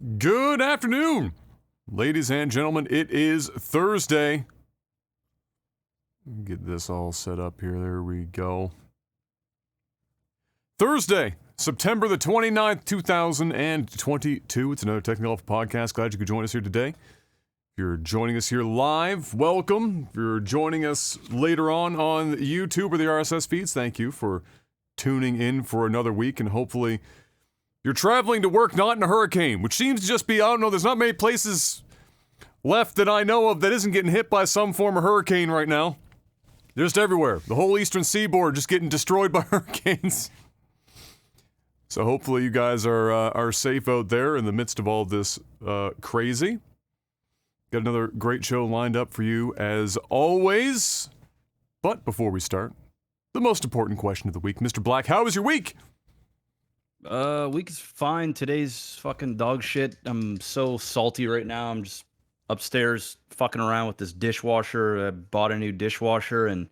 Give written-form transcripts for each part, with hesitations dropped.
Good afternoon, ladies and gentlemen. It is Thursday. Get this all set up here. There we go. Thursday, September the 29th, 2022. It's another Technical podcast. Glad you could join us here today. If you're joining us here live, welcome. If you're joining us later on YouTube or the RSS feeds, thank you for tuning in for another week, and hopefully you're traveling to work not in a hurricane, which seems to just be, I don't know, there's not many places left that I know of that isn't getting hit by some form of hurricane right now. They're just everywhere. The whole eastern seaboard just getting destroyed by hurricanes. So hopefully you guys are safe out there in the midst of all this crazy. Got another great show lined up for you as always. But before we start, the most important question of the week. Mr. Black, how was your week? Week is fine. Today's fucking dog shit. I'm so salty right now. I'm just upstairs fucking around with this dishwasher. I bought a new dishwasher, and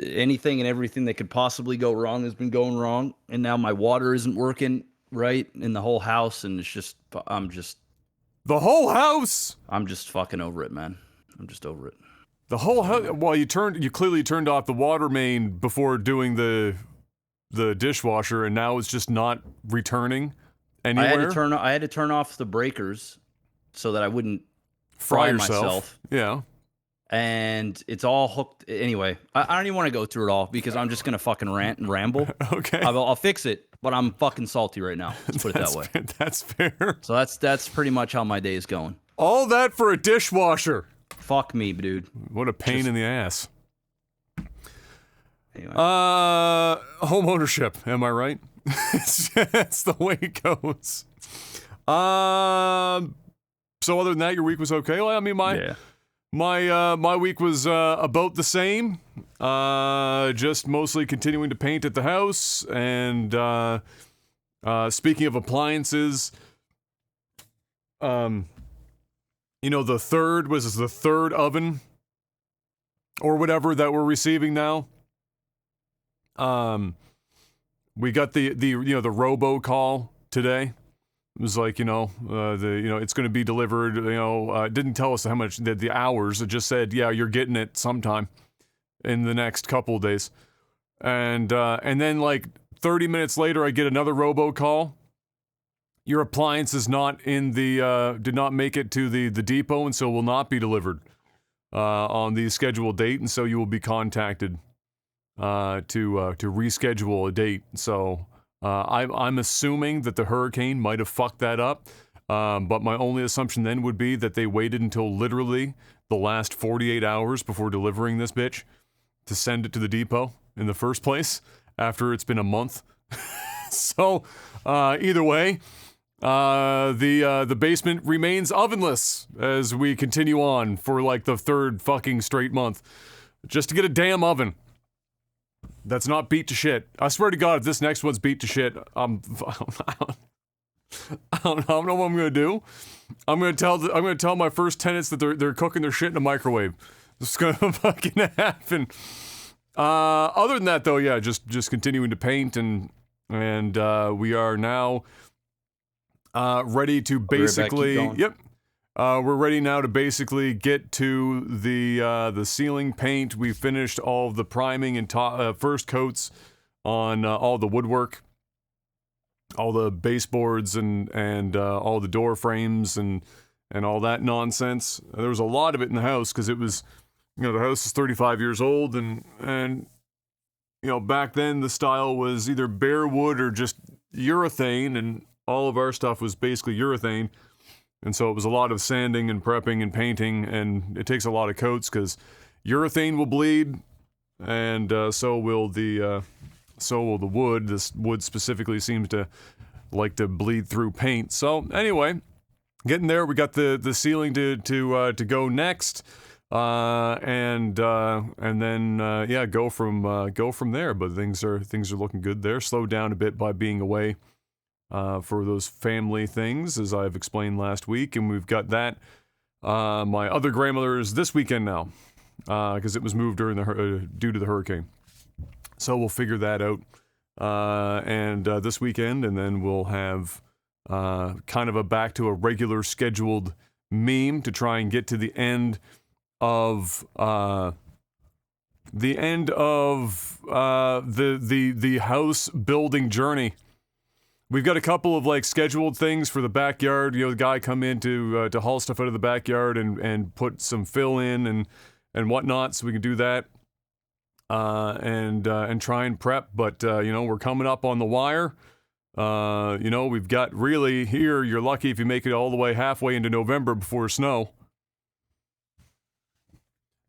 anything and everything that could possibly go wrong has been going wrong. And now my water isn't working right in the whole house, and it's just, The whole house? I'm just fucking over it, man. I'm just over it. The whole house? Well, you clearly turned off the water main before doing the dishwasher, and now it's just not returning anywhere. I had to turn off the breakers so that I wouldn't fry yourself. myself. Yeah. And it's all hooked. Anyway, I don't even want to go through it all because I'm just gonna fucking rant and ramble. Okay. I'll fix it, but I'm fucking salty right now. Let's put it that way. That's fair. So that's pretty much how my day is going. All that for a dishwasher. Fuck me, dude. What a pain in the ass. Anyway. Home ownership, am I right? That's the way it goes. So other than that, your week was okay? Well, I mean, my week was about the same. Just mostly continuing to paint at the house, and speaking of appliances, the third oven or whatever that we're receiving now. We got the robo call today. It was like, it's going to be delivered, it didn't tell us how much, the hours. It just said, yeah, you're getting it sometime in the next couple of days. And then like 30 minutes later, I get another robo call. Your appliance is not did not make it to the depot, and so will not be delivered on the scheduled date, and so you will be contacted to reschedule a date. So I'm assuming that the hurricane might have fucked that up, but my only assumption then would be that they waited until literally the last 48 hours before delivering this bitch to send it to the depot in the first place after it's been a month. So either way, the basement remains ovenless as we continue on for like the third fucking straight month just to get a damn oven that's not beat to shit. I swear to God, if this next one's beat to shit, I don't know what I'm gonna do. I'm gonna tell my first tenants that they're cooking their shit in a microwave. It's gonna fucking happen. Other than that, though, yeah, just continuing to paint, and we are now ready to basically. Yep. We're ready now to basically get to the ceiling paint. We finished all of the priming and first coats on all the woodwork, all the baseboards and all the door frames and all that nonsense. There was a lot of it in the house because it was, the house is 35 years old, and back then the style was either bare wood or just urethane, and all of our stuff was basically urethane. And so it was a lot of sanding and prepping and painting, and it takes a lot of coats because urethane will bleed, and so will the wood. This wood specifically seems to like to bleed through paint. So anyway, getting there. We got the ceiling to go next, and then go from there. But things are looking good there. Slowed down a bit by being away for those family things, as I've explained last week, and we've got that. My other grandmother is this weekend now, because it was moved during due to the hurricane. So we'll figure that out, and this weekend, and then we'll have kind of a back to a regular scheduled meme to try and get to the end of the house building journey. We've got a couple of like scheduled things for the backyard. You know, the guy come in to haul stuff out of the backyard and put some fill in and whatnot, so we can do that and try and prep. But you know, we're coming up on the wire. You know, we've got really here. You're lucky if you make it all the way halfway into November before snow.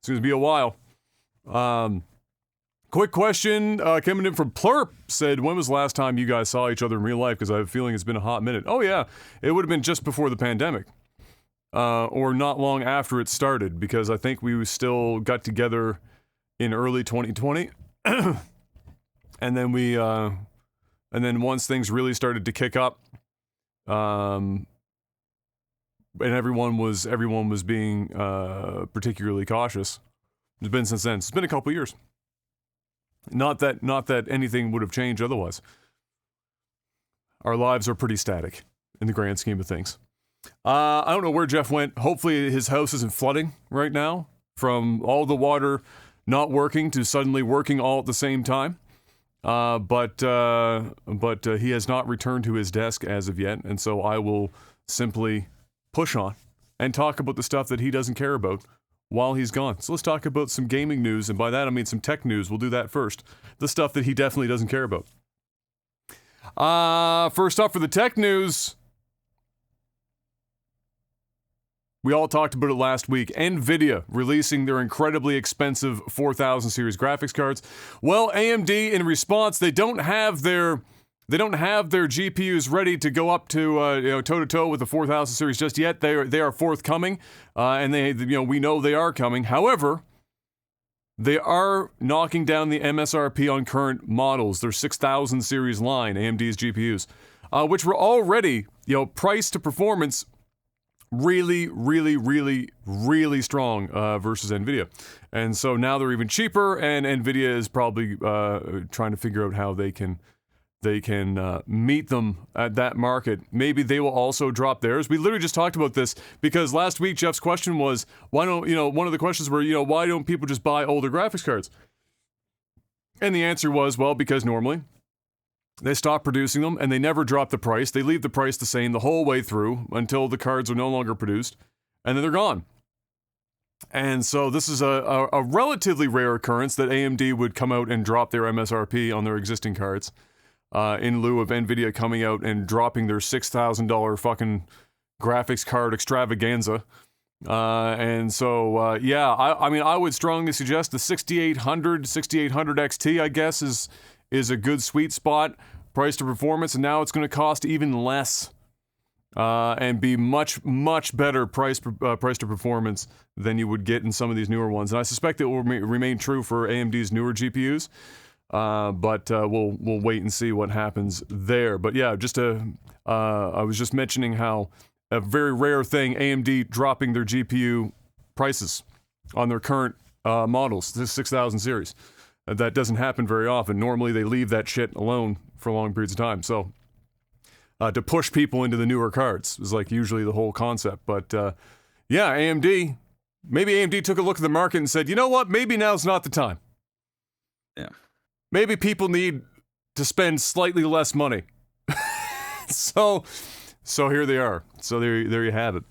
It's going to be a while. Quick question coming in from Plurp, said, when was the last time you guys saw each other in real life? Because I have a feeling it's been a hot minute. Oh yeah, it would have been just before the pandemic. Or not long after it started, because I think we still got together in early 2020. And then once things really started to kick up, and everyone was being particularly cautious. It's been since then. It's been a couple years. Not that anything would have changed otherwise. Our lives are pretty static in the grand scheme of things. I don't know where Jeff went. Hopefully his house isn't flooding right now from all the water not working to suddenly working all at the same time. But he has not returned to his desk as of yet, and so I will simply push on and talk about the stuff that he doesn't care about while he's gone. So let's talk about some gaming news, and by that I mean some tech news. We'll do that first. The stuff that he definitely doesn't care about. First up for the tech news, we all talked about it last week. NVIDIA releasing their incredibly expensive 4000 series graphics cards. Well, AMD, in response, they don't have their GPUs ready to go up to toe to toe with the 4000 series just yet. They are forthcoming, and we know they are coming. However, they are knocking down the MSRP on current models. Their 6000 series line, AMD's GPUs, which were already price to performance really strong versus NVIDIA. And so now they're even cheaper, and NVIDIA is probably trying to figure out how they can meet them at that market. Maybe they will also drop theirs. We literally just talked about this because last week Jeff's question was, why don't, one of the questions were, why don't people just buy older graphics cards? And the answer was, well, because normally they stop producing them and they never drop the price. They leave the price the same the whole way through until the cards are no longer produced, and then they're gone. And so this is a relatively rare occurrence that AMD would come out and drop their MSRP on their existing cards in lieu of NVIDIA coming out and dropping their $6,000 fucking graphics card extravaganza. And so, I mean, I would strongly suggest the 6800 XT, I guess, is a good sweet spot, price to performance, and now it's going to cost even less and be much better price to performance than you would get in some of these newer ones. And I suspect it will remain true for AMD's newer GPUs, but we'll wait and see what happens there. But yeah, I was just mentioning how a very rare thing, AMD dropping their GPU prices on their current models, this 6000 series. That doesn't happen very often. Normally they leave that shit alone for long periods of time. So to push people into the newer cards is like usually the whole concept. But AMD, maybe AMD took a look at the market and said, you know what, maybe now's not the time. Yeah. Maybe people need to spend slightly less money. So here they are. So there you have it.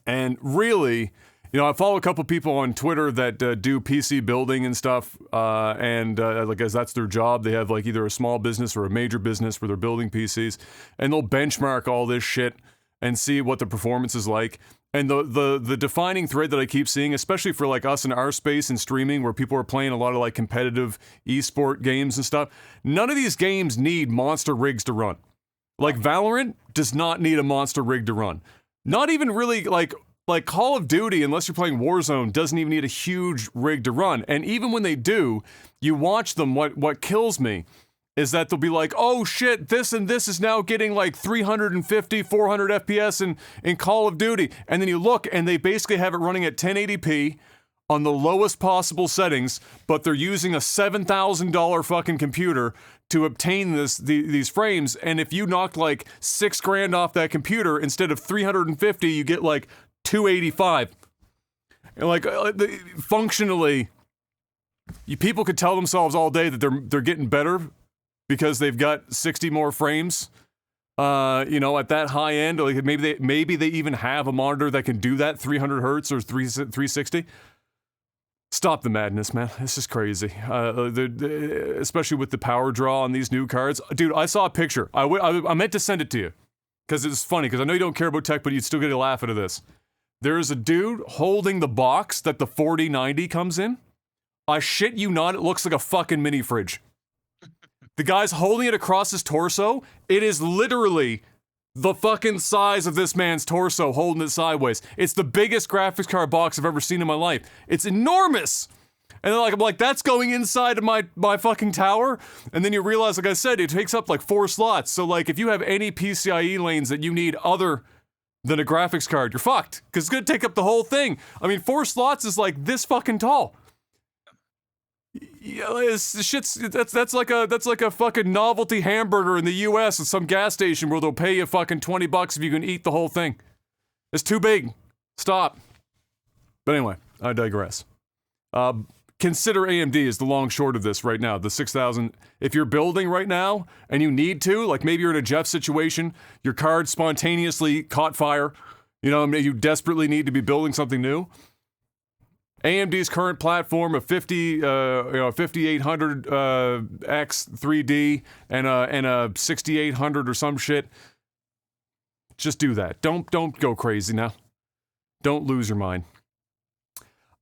And really, I follow a couple people on Twitter that do PC building and stuff, and as that's their job. They have like either a small business or a major business where they're building PCs, and they'll benchmark all this shit and see what the performance is like. And the defining thread that I keep seeing, especially for like us in our space and streaming, where people are playing a lot of like competitive esport games and stuff, none of these games need monster rigs to run. Like Valorant does not need a monster rig to run. Not even really like Call of Duty, unless you're playing Warzone, doesn't even need a huge rig to run. And even when they do, you watch them, what kills me is that they'll be like, oh shit, this and this is now getting like 350, 400 FPS in Call of Duty. And then you look and they basically have it running at 1080p on the lowest possible settings, but they're using a $7,000 fucking computer to obtain these frames, and if you knock like $6,000 off that computer, instead of 350, you get like 285. And like functionally, people could tell themselves all day that they're getting better because they've got 60 more frames. At that high end, like maybe they even have a monitor that can do that 300 hertz or 360. Stop the madness, man. This is crazy. Especially with the power draw on these new cards. Dude, I saw a picture. I meant to send it to you because it's funny, because I know you don't care about tech, but you'd still get a laugh out of this. There's a dude holding the box that the 4090 comes in. I shit you not, it looks like a fucking mini fridge. The guy's holding it across his torso. It is literally the fucking size of this man's torso, holding it sideways. It's the biggest graphics card box I've ever seen in my life. It's enormous. And then I'm like, that's going inside of my fucking tower. And then you realize, like I said, it takes up like 4 slots. So like, if you have any PCIe lanes that you need other than a graphics card, you're fucked. Because it's gonna take up the whole thing. I mean, 4 slots is like this fucking tall. Yeah, that's like a fucking novelty hamburger in the U.S. at some gas station where they'll pay you fucking $20 if you can eat the whole thing. It's too big. Stop. But anyway, I digress. Consider AMD as the long short of this right now. The 6000. If you're building right now and you need to, like maybe you're in a Jeff situation, your card spontaneously caught fire. You desperately need to be building something new. AMD's current platform of 5800 X 3D and a 6800 or some shit. Just do that. Don't go crazy now. Don't lose your mind.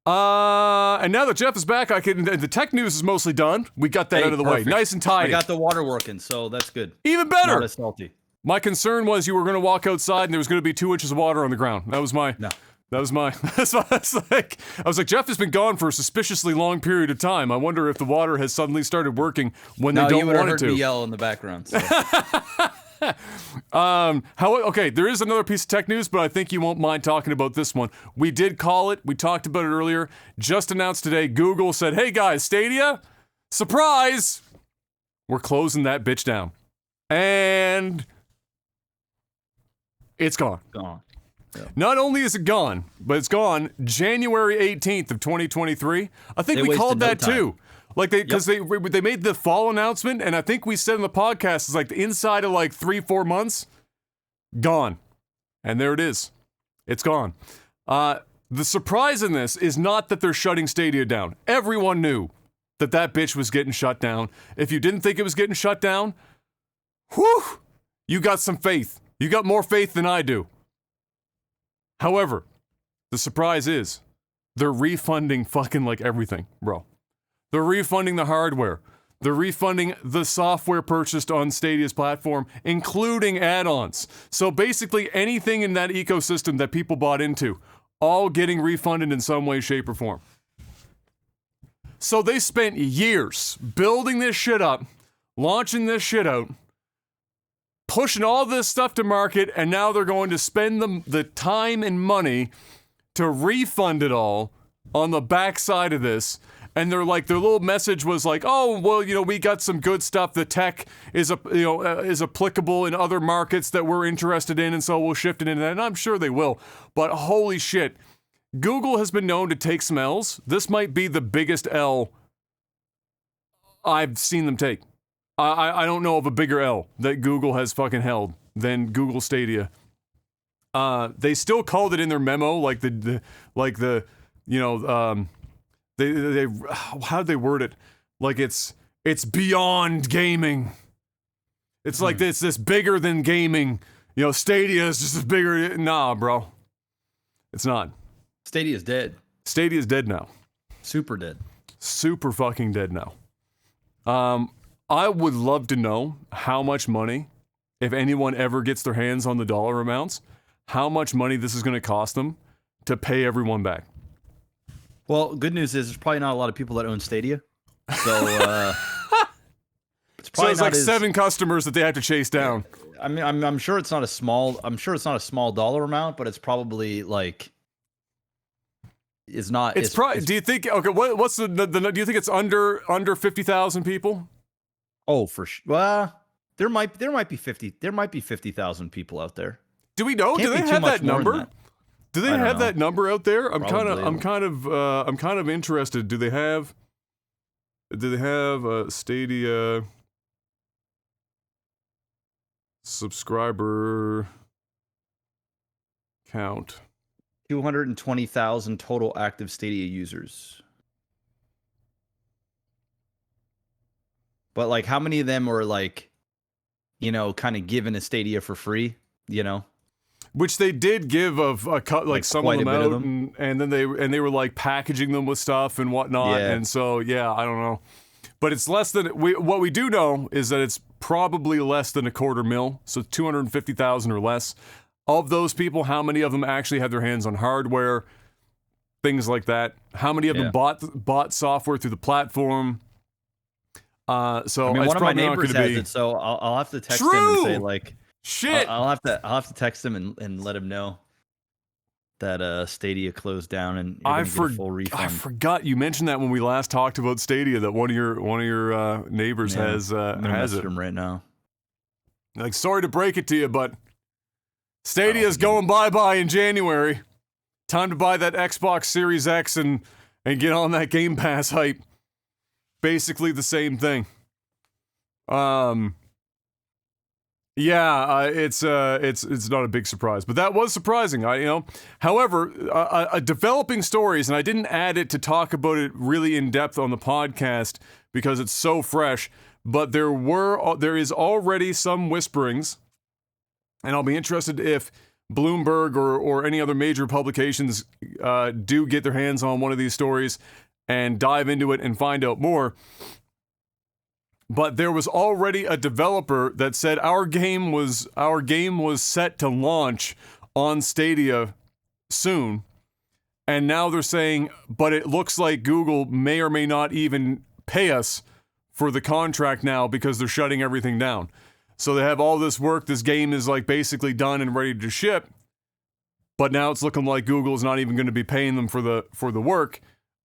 And now that Jeff is back, the tech news is mostly done. We got that out of the way. Nice and tidy. I got the water working, so that's good. Even better. Not as salty. My concern was you were going to walk outside and there was going to be 2 inches of water on the ground. That was my... No. I was like, Jeff has been gone for a suspiciously long period of time. I wonder if the water has suddenly started working when they don't want it to. You would have heard me yell in the background. So. Okay, there is another piece of tech news, but I think you won't mind talking about this one. We did call it. We talked about it earlier. Just announced today, Google said, hey guys, Stadia, surprise! We're closing that bitch down. And it's gone. Gone. Yeah. Not only is it gone, but it's gone January 18th of 2023. I think we called that too. Like because they made the fall announcement, and I think we said in the podcast it's like inside of like 3-4 months, gone. And there it is. It's gone. The surprise in this is not that they're shutting Stadia down. Everyone knew that bitch was getting shut down. If you didn't think it was getting shut down, whew, you got some faith. You got more faith than I do. However, the surprise is they're refunding fucking like everything, bro. They're refunding the hardware. They're refunding the software purchased on Stadia's platform, including add-ons. So basically anything in that ecosystem that people bought into, all getting refunded in some way, shape, or form. So they spent years building this shit up, launching this shit out, pushing all this stuff to market, and now they're going to spend the time and money to refund it all on the backside of this. And they're like, their little message was like, oh, well, we got some good stuff. The tech is applicable in other markets that we're interested in, and so we'll shift it into that. And I'm sure they will. But holy shit, Google has been known to take some L's. This might be the biggest L I've seen them take. I don't know of a bigger L that Google has fucking held than Google Stadia. They still called it in their memo, they how'd they word it? Like it's beyond gaming. It's like this bigger than gaming. Stadia is just as bigger. Nah, bro. It's not. Stadia's dead. Stadia's dead now. Super dead. Super fucking dead now. I would love to know how much money, if anyone ever gets their hands on the dollar amounts, how much money this is going to cost them to pay everyone back. Well, good news is there's probably not a lot of people that own Stadia. So it's like 7 customers that they have to chase down. I mean, I'm sure it's not a small dollar amount, but it's probably like it's not. It's probably. Do you think? Okay, what's the? Do you think it's under 50,000 people? Oh, for sure. Well, there might be 50,000 people out there. Do we know? Can't Do be they too have much that more than number? that. Do they I don't have know. that number out there? I'm Probably. kind of interested. Do they have a Stadia subscriber count? 220,000 total active Stadia users. But like, how many of them are like, kind of given a Stadia for free? Which they did give of a cut, like some of quite a them bit of out, them. and then they were like packaging them with stuff and whatnot, Yeah. and so yeah, I don't know, but it's less than what we do know is that it's probably less than 250,000, so 250,000 or less. Of those people, how many of them actually have their hands on hardware, things like that? How many of them bought software through the platform? So I mean, it's one of my probably not neighbors going to has be it, so I'll have to text him true. and say like, Shit. I'll have to text him and let him know that Stadia closed down and you're gonna get a full refund. I forgot you mentioned that when we last talked about Stadia, that one of your neighbors has I'm gonna has message it. him right now. Like, sorry to break it to you, but Stadia's going bye-bye in January. Time to buy that Xbox Series X and get on that Game Pass hype. Basically the same thing. Yeah, it's not a big surprise, but that was surprising. However, developing stories, and I didn't add it to talk about it really in depth on the podcast because it's so fresh. But there is already some whisperings, and I'll be interested if Bloomberg or any other major publications do get their hands on one of these stories and dive into it and find out more. But there was already a developer that said our game was set to launch on Stadia soon, and now they're saying, but it looks like Google may or may not even pay us for the contract now because they're shutting everything down. So they have all this work. This game is like basically done and ready to ship, but now it's looking like Google is not even going to be paying them for the work.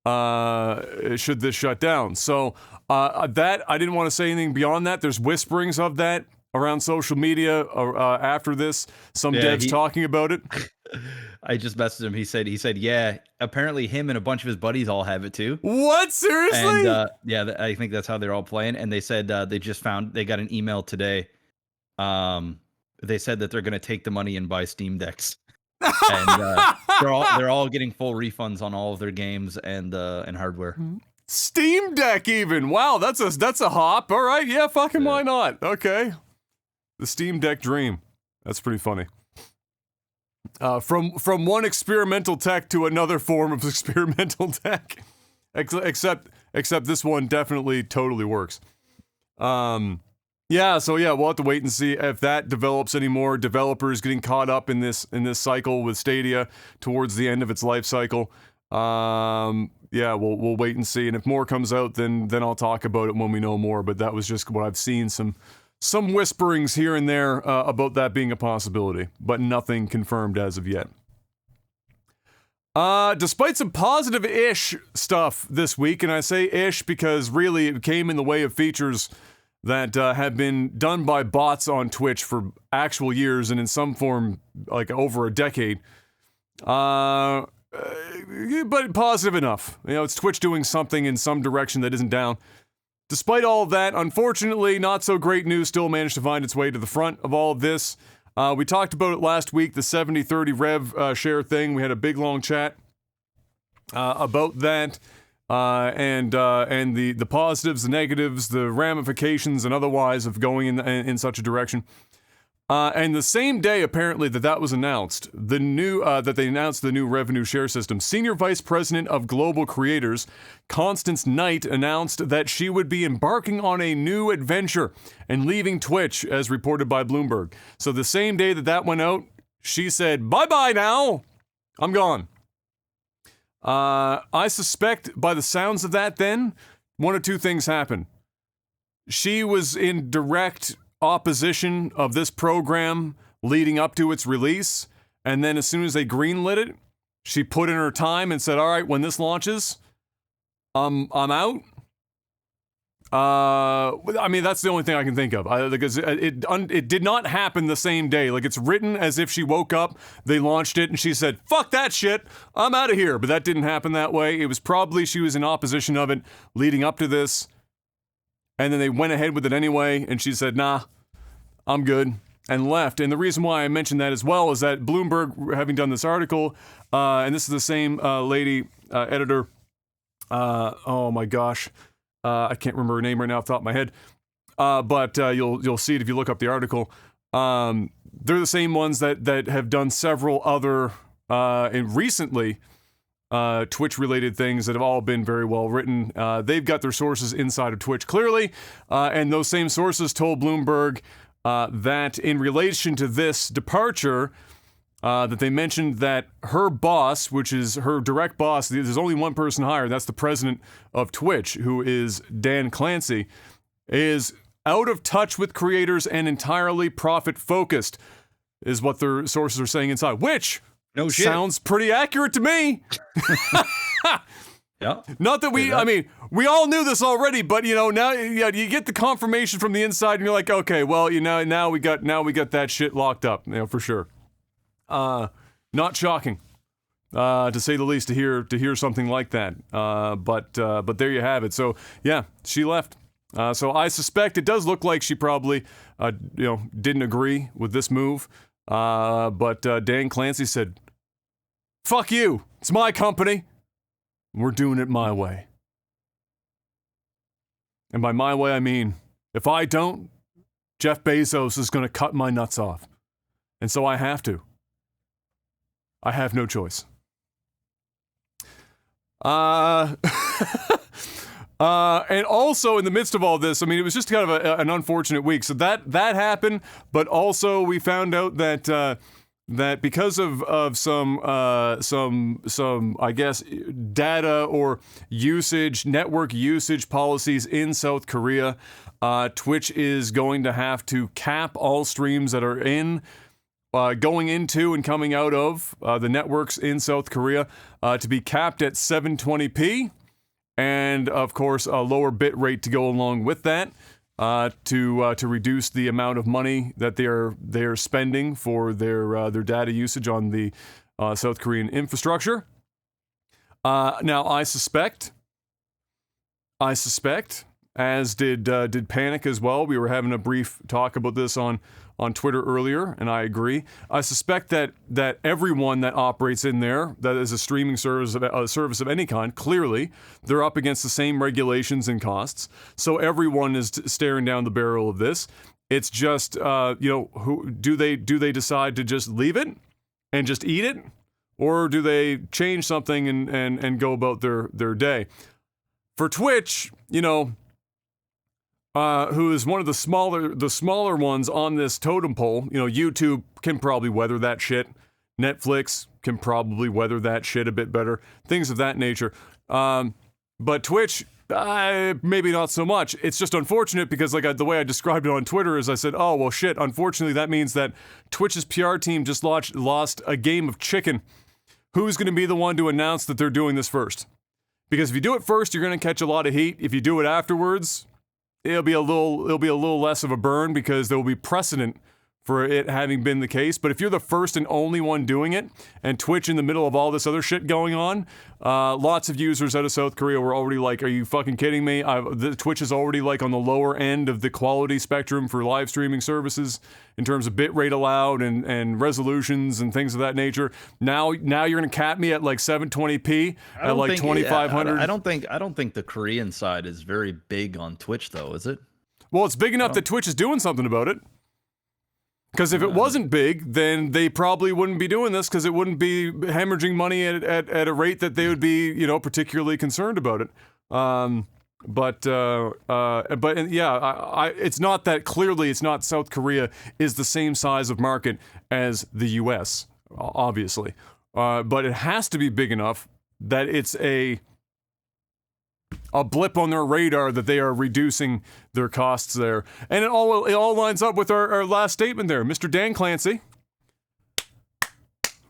Should this shut down? So that I didn't want to say anything beyond that. There's whisperings of that around social media after this. Some devs talking about it. I just messaged him. He said, yeah. Apparently, him and a bunch of his buddies all have it too. What? Seriously? And yeah, I think that's how they're all playing. And they said they got an email today. They said that they're going to take the money and buy Steam Decks. And they're all getting full refunds on all of their games and hardware. Steam Deck even. Wow, that's a hop. All right, yeah, fucking why not? Okay. The Steam Deck dream. That's pretty funny. From one experimental tech to another form of experimental tech. Except this one definitely totally works. Yeah, so yeah, we'll have to wait and see if that develops any more. Developers getting caught up in this cycle with Stadia towards the end of its life cycle. Yeah, we'll wait and see, and if more comes out, then I'll talk about it when we know more. But that was just what I've seen, some whisperings here and there about that being a possibility, but nothing confirmed as of yet. Despite some positive-ish stuff this week, and I say ish because really it came in the way of features that have been done by bots on Twitch for actual years and in some form like over a decade. But positive enough. It's Twitch doing something in some direction that isn't down. Despite all of that, unfortunately, not so great news still managed to find its way to the front of all of this. We talked about it last week, the 70-30 rev share thing. We had a big long chat about that. And the positives, the negatives, the ramifications, and otherwise of going in such a direction. And the same day, apparently, that was announced, that they announced the new revenue share system. Senior Vice President of Global Creators, Constance Knight, announced that she would be embarking on a new adventure and leaving Twitch, as reported by Bloomberg. So the same day that went out, she said, "Bye-bye now, I'm gone." I suspect by the sounds of that then, one of two things happened. She was in direct opposition of this program leading up to its release, and then as soon as they greenlit it, she put in her time and said, all right, when this launches, I'm out. I mean, that's the only thing I can think of. Because it did not happen the same day. Like, it's written as if she woke up, they launched it, and she said, "Fuck that shit, I'm out of here." But that didn't happen that way. It was probably she was in opposition of it leading up to this, and then they went ahead with it anyway, and she said, "Nah, I'm good," and left. And the reason why I mentioned that as well is that Bloomberg, having done this article, and this is the same lady, editor, oh my gosh, I can't remember her name right now off the top of my head, but you'll see it if you look up the article. They're the same ones that have done several other and recently Twitch-related things that have all been very well written. They've got their sources inside of Twitch clearly, and those same sources told Bloomberg that in relation to this departure, that they mentioned that her boss, which is her direct boss, there's only one person hired, that's the president of Twitch, who is Dan Clancy, is out of touch with creators and entirely profit-focused, is what their sources are saying inside, which no shit. Sounds pretty accurate to me. Yeah. Not that I mean, we all knew this already, but now you get the confirmation from the inside and you're like, okay, well, now we got that shit locked up, for sure. Not shocking, to say the least, to hear something like that. But there you have it. So yeah, she left. So I suspect it does look like she probably, didn't agree with this move. But Dan Clancy said, "Fuck you. It's my company. We're doing it my way." And by my way, I mean, if I don't, Jeff Bezos is going to cut my nuts off. And so I have to. I have no choice. And also in the midst of all this, I mean, it was just kind of an unfortunate week. So that happened, but also we found out that that because of some I guess data or network usage policies in South Korea, Twitch is going to have to cap all streams that are going into and coming out of the networks in South Korea to be capped at 720p, and of course a lower bit rate to go along with that to reduce the amount of money that they are spending for their data usage on the South Korean infrastructure. Now I suspect, as did Panic as well. We were having a brief talk about this on Twitter earlier, and I agree. I suspect that everyone that operates in there, that is a streaming service of any kind, clearly they're up against the same regulations and costs. So everyone is staring down the barrel of this. It's just, who do they decide to just leave it and just eat it, or do they change something and go about their day? For Twitch, who is one of the smaller ones on this totem pole. YouTube can probably weather that shit. Netflix can probably weather that shit a bit better. Things of that nature. But Twitch, maybe not so much. It's just unfortunate because the way I described it on Twitter is I said, oh, well, shit, unfortunately that means that Twitch's PR team just lost a game of chicken. Who's going to be the one to announce that they're doing this first? Because if you do it first, you're going to catch a lot of heat. If you do it afterwards, it'll be a little less of a burn because there will be precedent for it having been the case. But if you're the first and only one doing it, and Twitch in the middle of all this other shit going on, lots of users out of South Korea were already like, are you fucking kidding me? The Twitch is already on the lower end of the quality spectrum for live streaming services in terms of bitrate allowed and resolutions and things of that nature. Now you're gonna cap me at 720p at 2500. I don't think the Korean side is very big on Twitch though, is it? Well, it's big enough that Twitch is doing something about it. Because if it wasn't big, then they probably wouldn't be doing this because it wouldn't be hemorrhaging money at a rate that they would be, particularly concerned about it. But it's not that clearly it's not South Korea is the same size of market as the U.S., obviously. But it has to be big enough that it's a blip on their radar that they are reducing their costs there. And it all lines up with our last statement there. Mr. Dan Clancy,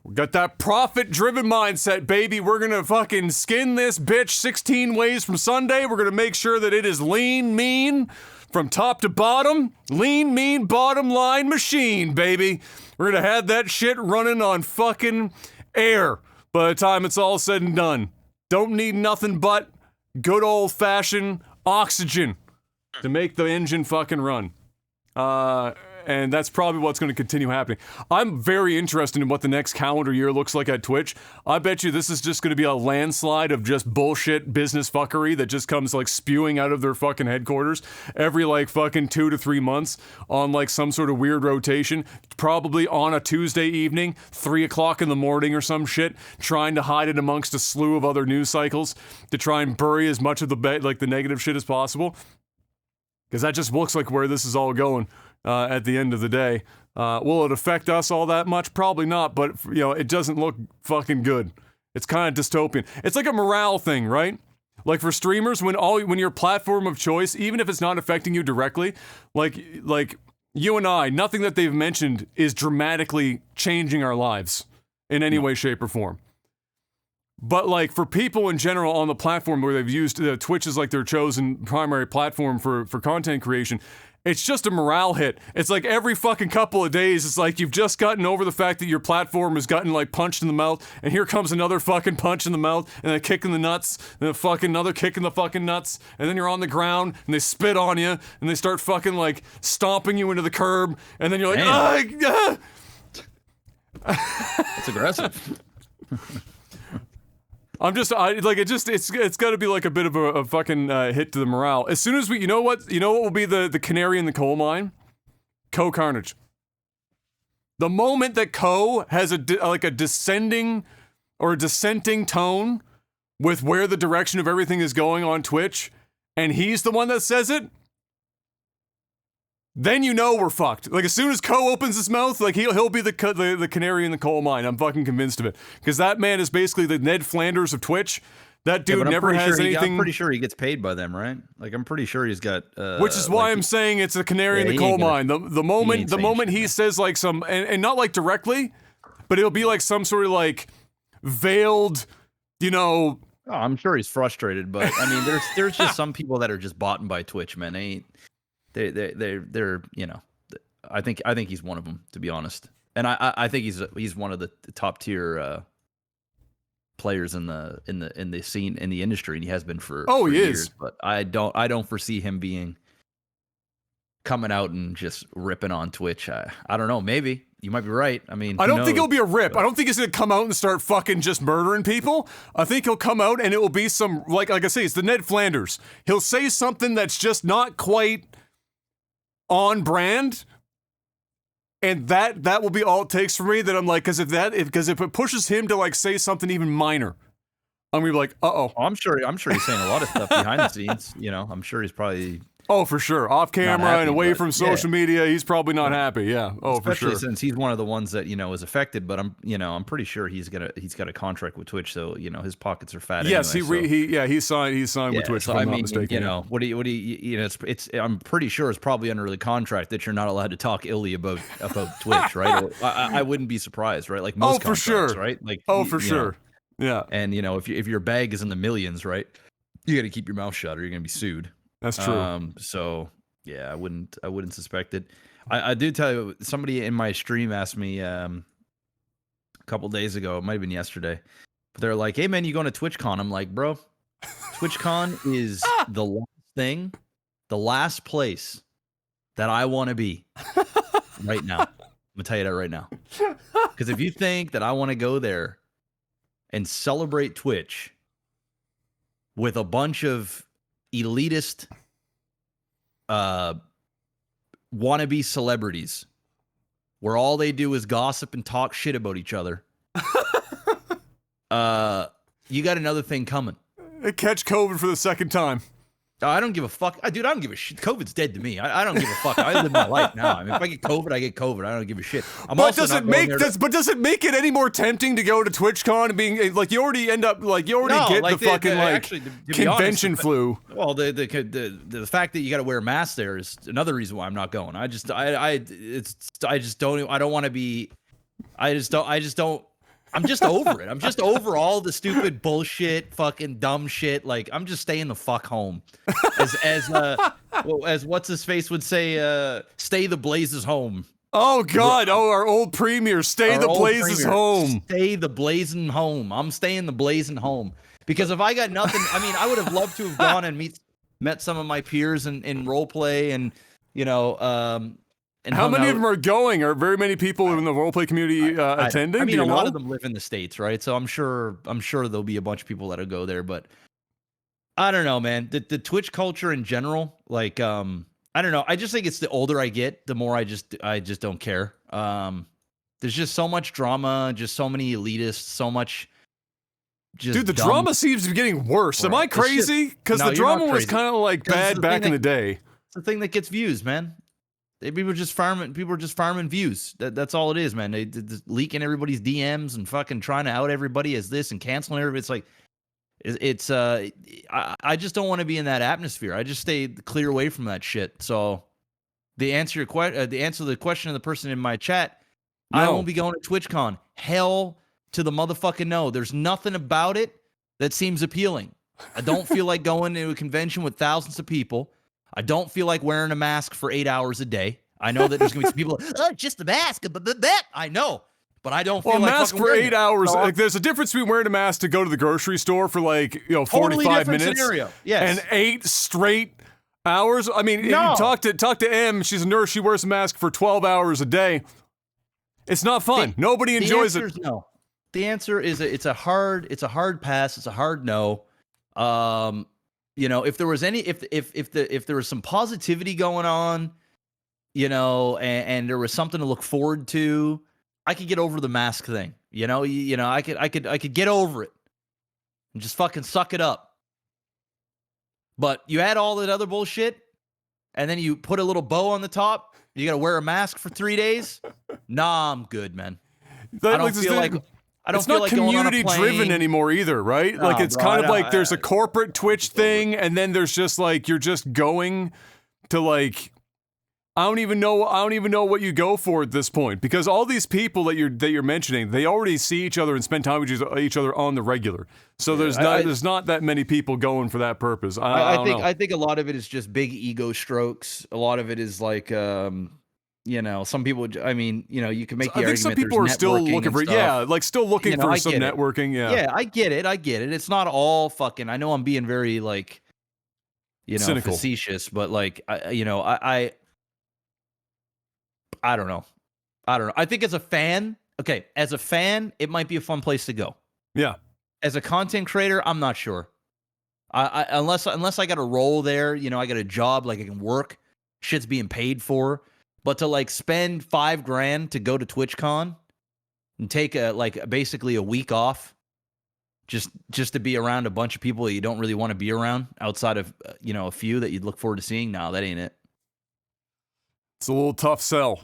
We got that profit-driven mindset, baby. We're gonna fucking skin this bitch 16 ways from Sunday. We're gonna make sure that it is lean, mean, from top to bottom. Lean, mean, bottom line machine, baby. We're gonna have that shit running on fucking air by the time it's all said and done. Don't need nothing but good old-fashioned oxygen to make the engine fucking run. And that's probably what's going to continue happening. I'm very interested in what the next calendar year looks like at Twitch. I bet you this is just going to be a landslide of just bullshit business fuckery that just comes like spewing out of their fucking headquarters every like fucking 2 to 3 months on like some sort of weird rotation, probably on a Tuesday evening, 3 o'clock in the morning or some shit, trying to hide it amongst a slew of other news cycles to try and bury as much of the negative shit as possible. Because that just looks like where this is all going. At the end of the day. Will it affect us all that much? Probably not, but, you know, it doesn't look fucking good. It's kind of dystopian. It's like a morale thing, right? Like for streamers, when your platform of choice, even if it's not affecting you directly, like you and I, nothing that they've mentioned is dramatically changing our lives in any way, shape, or form. But like for people in general on the platform where they've used Twitch as like their chosen primary platform for content creation, it's just a morale hit. It's like every fucking couple of days, it's like you've just gotten over the fact that your platform has gotten like punched in the mouth, and here comes another fucking punch in the mouth, and a kick in the nuts, and a fucking another kick in the fucking nuts, and then you're on the ground, and they spit on you, and they start fucking like stomping you into the curb, and then you're like, That's aggressive. It's got to be like a bit of a fucking hit to the morale. As soon as you know what will be the canary in the coal mine? Coe Carnage. The moment that Coe has a descending or a dissenting tone with where the direction of everything is going on Twitch, and he's the one that says it, then you know we're fucked. Like as soon as Coe opens his mouth, like he'll be the canary in the coal mine. I'm fucking convinced of it because that man is basically the Ned Flanders of Twitch. That dude never has anything. I'm pretty sure he gets paid by them, right? Like I'm pretty sure he's got. Which is why I'm saying it's a canary in the coal mine. The moment he says like some and not like directly, but it'll be like some sort of like veiled, you know. Oh, I'm sure he's frustrated, but I mean, there's just some people that are just bought by Twitch, man. They're you know, I think he's one of them, to be honest, and I think he's one of the top tier players in the scene in the industry, and he has been for years. But I don't foresee him coming out and just ripping on Twitch. I don't know, maybe you might be right. I mean, I don't think it'll be a rip. I don't think he's gonna come out and start fucking just murdering people. I think he'll come out and it will be some like I say, it's the Ned Flanders. He'll say something that's just not quite on brand, and that will be all it takes for me. That I'm like, because if it pushes him to like say something even minor, I'm gonna be like, I'm sure he's saying a lot of stuff behind the scenes. You know, I'm sure he's probably for sure off camera and away from social media. He's probably not happy. Yeah, especially for sure. Since he's one of the ones that is affected. But I'm pretty sure he's got a contract with Twitch, so his pockets are fat. Yes, anyway, he signed with Twitch. So if I'm not mistaken. What do you it's I'm pretty sure it's probably under the contract that you're not allowed to talk illy about Twitch, right? Or, I wouldn't be surprised, right? Like most for sure, right? Like for sure, yeah. And if your bag is in the millions, right, you got to keep your mouth shut or you're gonna be sued. That's true. So yeah, I wouldn't suspect it. I do tell you, somebody in my stream asked me a couple days ago, it might have been yesterday, but they're like, "Hey man, you going to TwitchCon?" I'm like, "Bro, TwitchCon is the last place that I want to be right now." I'm gonna tell you that right now, because if you think that I want to go there and celebrate Twitch with a bunch of elitist wannabe celebrities where all they do is gossip and talk shit about each other, you got another thing coming. Catch COVID for the second time. I don't give a fuck. Dude, I don't give a shit. COVID's dead to me. I don't give a fuck. I live my life now. I mean, if I get COVID, I get COVID. I don't give a shit. But does it make it any more tempting to go to TwitchCon and being like you already get the convention flu? Well, the fact that you got to wear a mask there is another reason why I'm not going. I just don't want to be. I just don't I'm just over it. I'm just over all the stupid bullshit, fucking dumb shit. Like, I'm just staying the fuck home. As what's his face would say, stay the blazes home. Oh God! Oh, our old premier, stay the blazes home. Stay the blazing home. I'm staying the blazing home because if I got nothing, I mean, I would have loved to have gone and met some of my peers in role play and and how many of them are going? Are very many people in the roleplay community attending? I mean, a lot of them live in the States, right? So I'm sure there'll be a bunch of people that'll go there, but I don't know, man. The Twitch culture in general, like, I don't know. I just think it's the older I get, the more I just don't care. There's just so much drama, just so many elitists, so much. Dude, the drama seems to be getting worse. Am I crazy? Because the drama was kind of like bad back in the day. It's the thing that gets views, man. People are just farming views. That's all it is, man. They leaking everybody's DMs and fucking trying to out everybody as this and canceling everybody. It's like, I just don't want to be in that atmosphere. I just stay clear away from that shit. So the answer to the question of the person in my chat, no. I won't be going to TwitchCon. Hell to the motherfucking no. There's nothing about it that seems appealing. I don't feel like going to a convention with thousands of people. I don't feel like wearing a mask for 8 hours a day. I know that there's gonna be some people. Oh, just a mask. I know. But I don't feel like a mask for 8 hours. Like, there's a difference between wearing a mask to go to the grocery store for 45 totally minutes, scenario. Yes. and 8 straight hours. I mean, no. You talk to Em. She's a nurse. She wears a mask for 12 hours a day. It's not fun. Nobody enjoys it. No. The answer is it's a hard pass. It's a hard no. If there was if there was some positivity going on, and there was something to look forward to, I could get over the mask thing. I could get over it and just fucking suck it up. But you add all that other bullshit, and then you put a little bow on the top. You got to wear a mask for 3 days. Nah, I'm good, man. I don't feel like. It's not community driven anymore either, right? No, like it's bro, kind of like there's a corporate Twitch thing, and then there's just like you're just going to like I don't even know what you go for at this point, because all these people that you're mentioning, they already see each other and spend time with each other on the regular. So there's not that many people going for that purpose. I think a lot of it is just big ego strokes. A lot of it is like some people, I mean, you can make the argument. I think some people are still looking for, still looking for some networking. Yeah, I get it. It's not all fucking, I know I'm being very like, cynical, facetious, but like, I don't know. I think as a fan, it might be a fun place to go. Yeah. As a content creator, I'm not sure. Unless I got a role there, I got a job, like I can work, shit's being paid for. But to like spend $5,000 to go to TwitchCon and take basically a week off just to be around a bunch of people that you don't really want to be around outside of a few that you'd look forward to seeing, no, that ain't it. It's a little tough sell.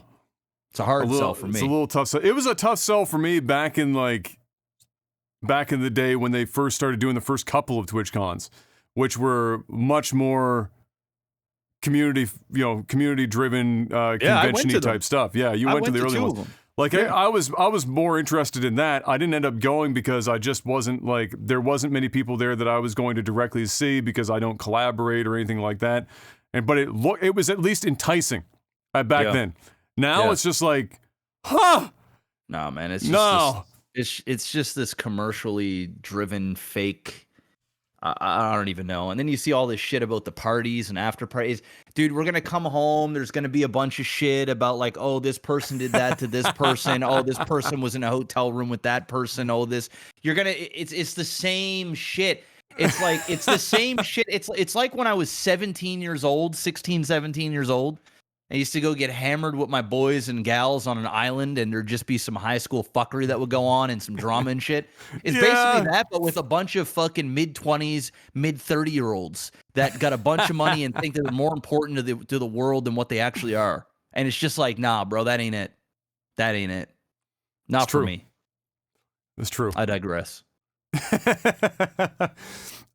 It's a hard sell for me. It's a little tough sell. It was a tough sell for me back in the day when they first started doing the first couple of TwitchCons, which were much more community driven convention-y type stuff. Yeah, you went to the early ones. Like yeah. I was more interested in that. I didn't end up going because I just wasn't like there wasn't many people there that I was going to directly see because I don't collaborate or anything like that. But it was at least enticing back then. Now it's just like, huh? No, man, it's just it's just this commercially driven fake. I don't even know. And then you see all this shit about the parties and after parties. Dude, we're going to come home. There's going to be a bunch of shit about like, oh, this person did that to this person. Oh, this person was in a hotel room with that person. Oh, it's the same shit. It's like, it's the same shit. It's like when I was 16, 17 years old. I used to go get hammered with my boys and gals on an island, and there'd just be some high school fuckery that would go on and some drama and shit. It's basically that, but with a bunch of fucking mid-20s, mid-30-year-olds that got a bunch of money and think they're more important to the world than what they actually are. And it's just like, nah, bro, that ain't it. That ain't it. Not for me. It's true. I digress.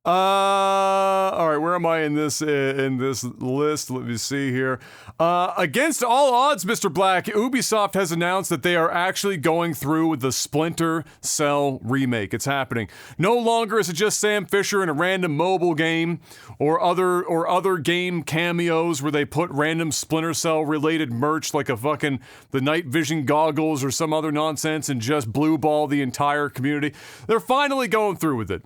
All right, where am I in this list? Let me see here. Against all odds, Mr. Black, Ubisoft has announced that they are actually going through with the Splinter Cell remake. It's happening. No longer is it just Sam Fisher in a random mobile game or other game cameos where they put random Splinter Cell related merch like the night vision goggles or some other nonsense and just blue ball the entire community. They're finally going through with it,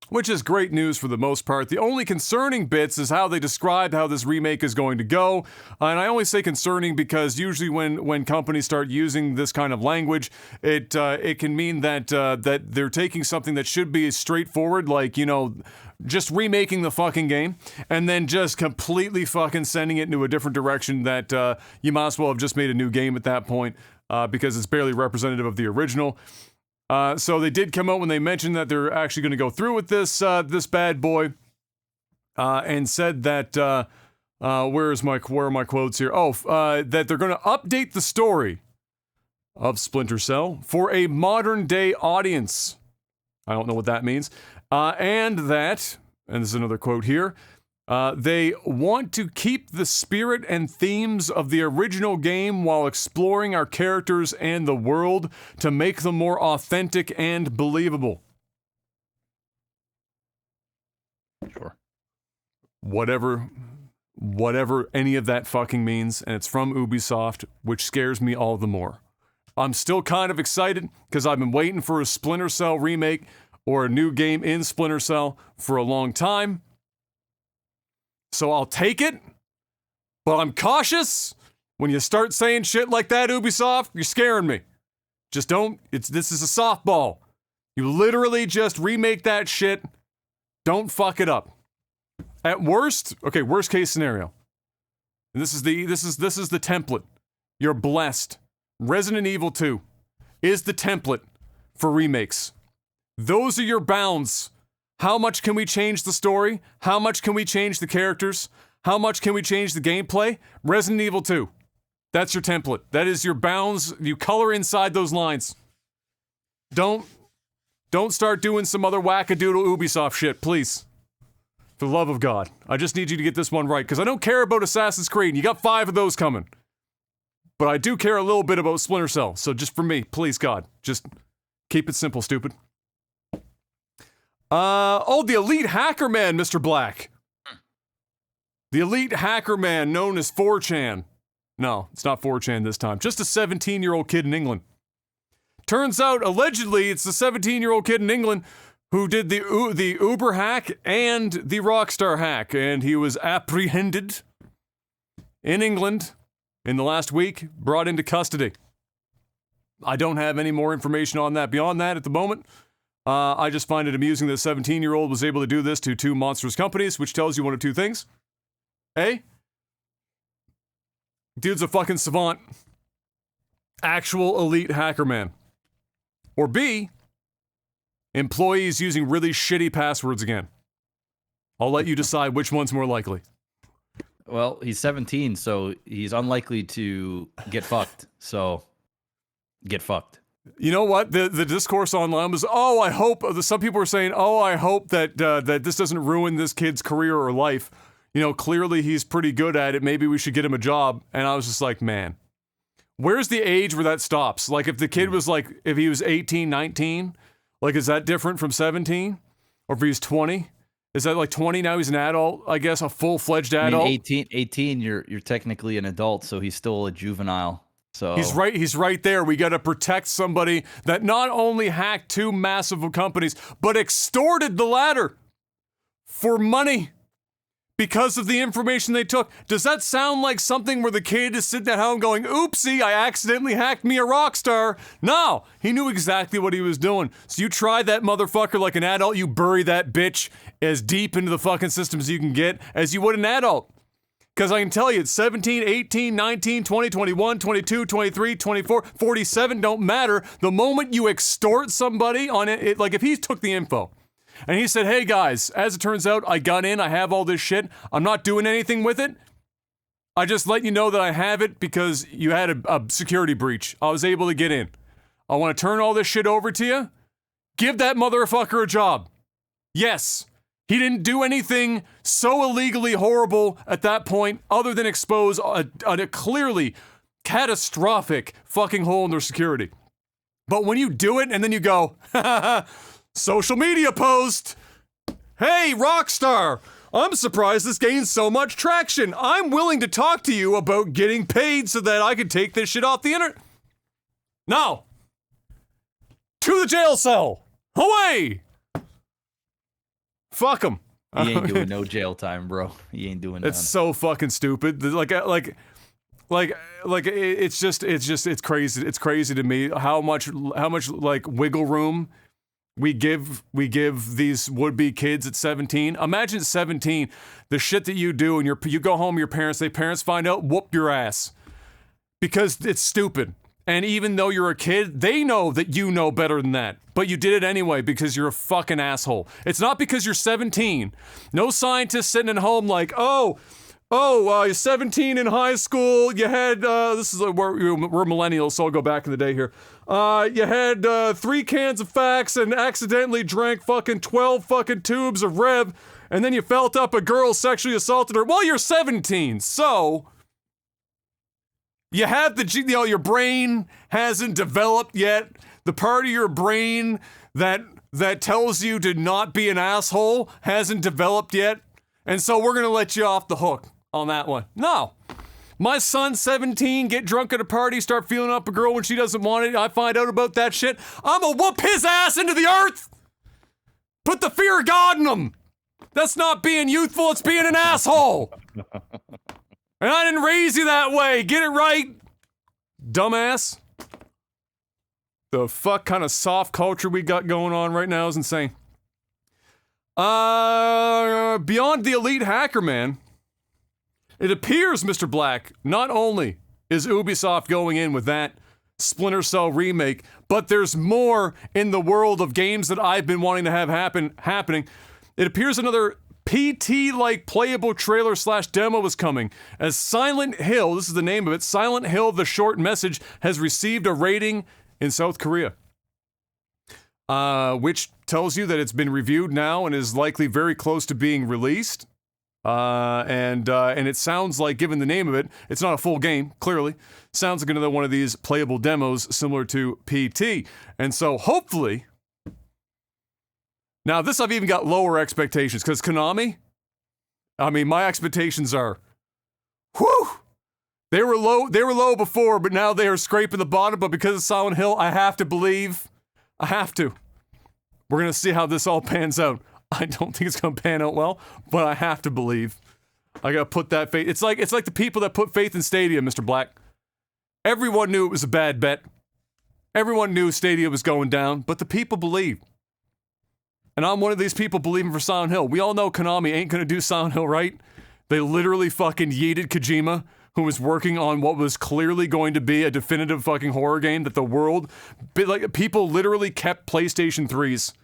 which is great news for the most part. The only concerning bits is how they described how this remake is going to go. And I only say concerning because usually when companies start using this kind of language, it can mean that they're taking something that should be straightforward, like, just remaking the fucking game, and then just completely fucking sending it into a different direction that you might as well have just made a new game at that point, because it's barely representative of the original. So they did come out when they mentioned that they're actually going to go through with this bad boy, and said that where are my quotes here? That they're going to update the story of Splinter Cell for a modern day audience. I don't know what that means, and this is another quote here. They want to keep the spirit and themes of the original game while exploring our characters and the world to make them more authentic and believable. Sure. Whatever any of that fucking means, and it's from Ubisoft, which scares me all the more. I'm still kind of excited because I've been waiting for a Splinter Cell remake or a new game in Splinter Cell for a long time. So I'll take it, but I'm cautious. When you start saying shit like that, Ubisoft, you're scaring me. Just don't, this is a softball. You literally just remake that shit. Don't fuck it up. At worst case scenario. And this is the template. You're blessed. Resident Evil 2 is the template for remakes. Those are your bounds. How much can we change the story? How much can we change the characters? How much can we change the gameplay? Resident Evil 2. That's your template. That is your bounds. You color inside those lines. Don't start doing some other wackadoodle Ubisoft shit, please. For the love of God. I just need you to get this one right, because I don't care about Assassin's Creed. You got 5 of those coming. But I do care a little bit about Splinter Cell, so just for me, please, God, just keep it simple, stupid. The elite hacker man, Mr. Black. The elite hacker man known as 4chan. No, it's not 4chan this time. Just a 17-year-old kid in England. Turns out, allegedly, it's the 17-year-old kid in England who did the Uber hack and the Rockstar hack, and he was apprehended in England in the last week, brought into custody. I don't have any more information on that beyond that at the moment. I just find it amusing that a 17-year-old was able to do this to 2 monstrous companies, which tells you one of 2 things. A, dude's a fucking savant. Actual elite hacker man. Or B, employees using really shitty passwords again. I'll let you decide which one's more likely. Well, he's 17, so he's unlikely to get fucked. So, get fucked. You know what? The discourse online was, I hope, some people were saying, I hope that this doesn't ruin this kid's career or life. Clearly he's pretty good at it. Maybe we should get him a job. And I was just like, man, where's the age where that stops? Like, if the kid was like, if he was 18, 19, like, is that different from 17? Or if he's 20? Is that like 20 now he's an adult, I guess, a full-fledged adult? I mean, 18 you're technically an adult, so he's still a juvenile. So he's right there. We got to protect somebody that not only hacked 2 massive companies, but extorted the latter for money because of the information they took. Does that sound like something where the kid is sitting at home going, oopsie, I accidentally hacked me a Rockstar? No, he knew exactly what he was doing. So you try that motherfucker like an adult, you bury that bitch as deep into the fucking system as you can get as you would an adult. Because I can tell you, it's 17, 18, 19, 20, 21, 22, 23, 24, 47, don't matter. The moment you extort somebody on it, like if he took the info and he said, hey guys, as it turns out, I got in, I have all this shit, I'm not doing anything with it. I just let you know that I have it because you had a security breach. I was able to get in. I want to turn all this shit over to you. Give that motherfucker a job. Yes. He didn't do anything so illegally horrible at that point other than expose a clearly catastrophic fucking hole in their security. But when you do it and then you go, social media post, hey, Rockstar, I'm surprised this gains so much traction. I'm willing to talk to you about getting paid so that I can take this shit off the internet. No. To the jail cell. Away. Fuck him. He ain't doing no jail time, bro. He ain't doing It's so fucking stupid. It's crazy. It's crazy to me how much like wiggle room we give these would-be kids at 17. Imagine 17, the shit that you do, and you go home, your parents find out, whoop your ass. Because it's stupid. And even though you're a kid, they know that you know better than that. But you did it anyway because you're a fucking asshole. It's not because you're 17. No scientist sitting at home like, you're 17 in high school. You had, we're millennials, so I'll go back in the day here. You had 3 cans of Fax and accidentally drank fucking 12 fucking tubes of Rev, and then you felt up a girl sexually assaulted her. Well, you're 17, so you have your brain hasn't developed yet. The part of your brain that tells you to not be an asshole hasn't developed yet. And so we're going to let you off the hook on that one. No. My son's 17, get drunk at a party, start feeling up a girl when she doesn't want it. I find out about that shit. I'm going to whoop his ass into the earth. Put the fear of God in him. That's not being youthful, it's being an asshole. And I didn't raise you that way. Get it right, dumbass. The fuck kind of soft culture we got going on right now is insane. Beyond the elite hacker, man, it appears, Mr. Black, not only is Ubisoft going in with that Splinter Cell remake, but there's more in the world of games that I've been wanting to have happening. It appears another PT-like playable trailer/demo is coming, as Silent Hill, this is the name of it, Silent Hill The Short Message, has received a rating in South Korea. Which tells you that it's been reviewed now and is likely very close to being released. And it sounds like, given the name of it, it's not a full game, clearly. Sounds like another one of these playable demos similar to PT. And so, hopefully... Now, this I've even got lower expectations, because Konami, I mean, my expectations are, whew! They were low before, but now they are scraping the bottom, but because of Silent Hill, I have to believe. I have to. We're going to see how this all pans out. I don't think it's going to pan out well, but I have to believe. I got to put that faith. It's like the people that put faith in Stadia, Mr. Black. Everyone knew it was a bad bet. Everyone knew Stadia was going down, but the people believed. And I'm one of these people believing for Silent Hill. We all know Konami ain't going to do Silent Hill right. They literally fucking yeeted Kojima, who was working on what was clearly going to be a definitive fucking horror game that the world... people literally kept PlayStation 3s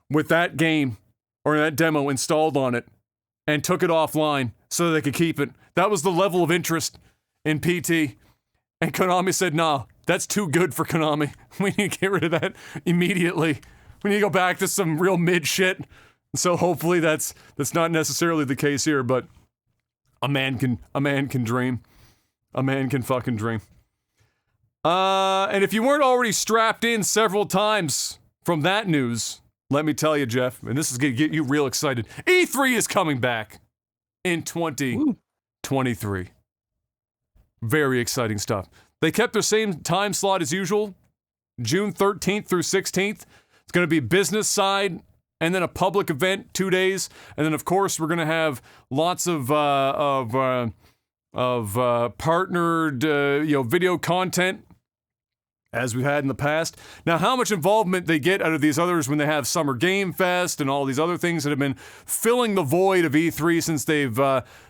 with that game or that demo installed on it and took it offline so they could keep it. That was the level of interest in PT. And Konami said, nah, that's too good for Konami. We need to get rid of that immediately. We need to go back to some real mid shit. So hopefully that's not necessarily the case here, but a man can dream. A man can fucking dream. And if you weren't already strapped in several times from that news, let me tell you, Jeff, and this is going to get you real excited. E3 is coming back in 2023. Very exciting stuff. They kept their same time slot as usual, June 13th through 16th. It's going to be business side and then a public event, 2 days. And then, of course, we're going to have lots of partnered, video content as we've had in the past. Now, how much involvement they get out of these others when they have Summer Game Fest and all these other things that have been filling the void of E3 since they've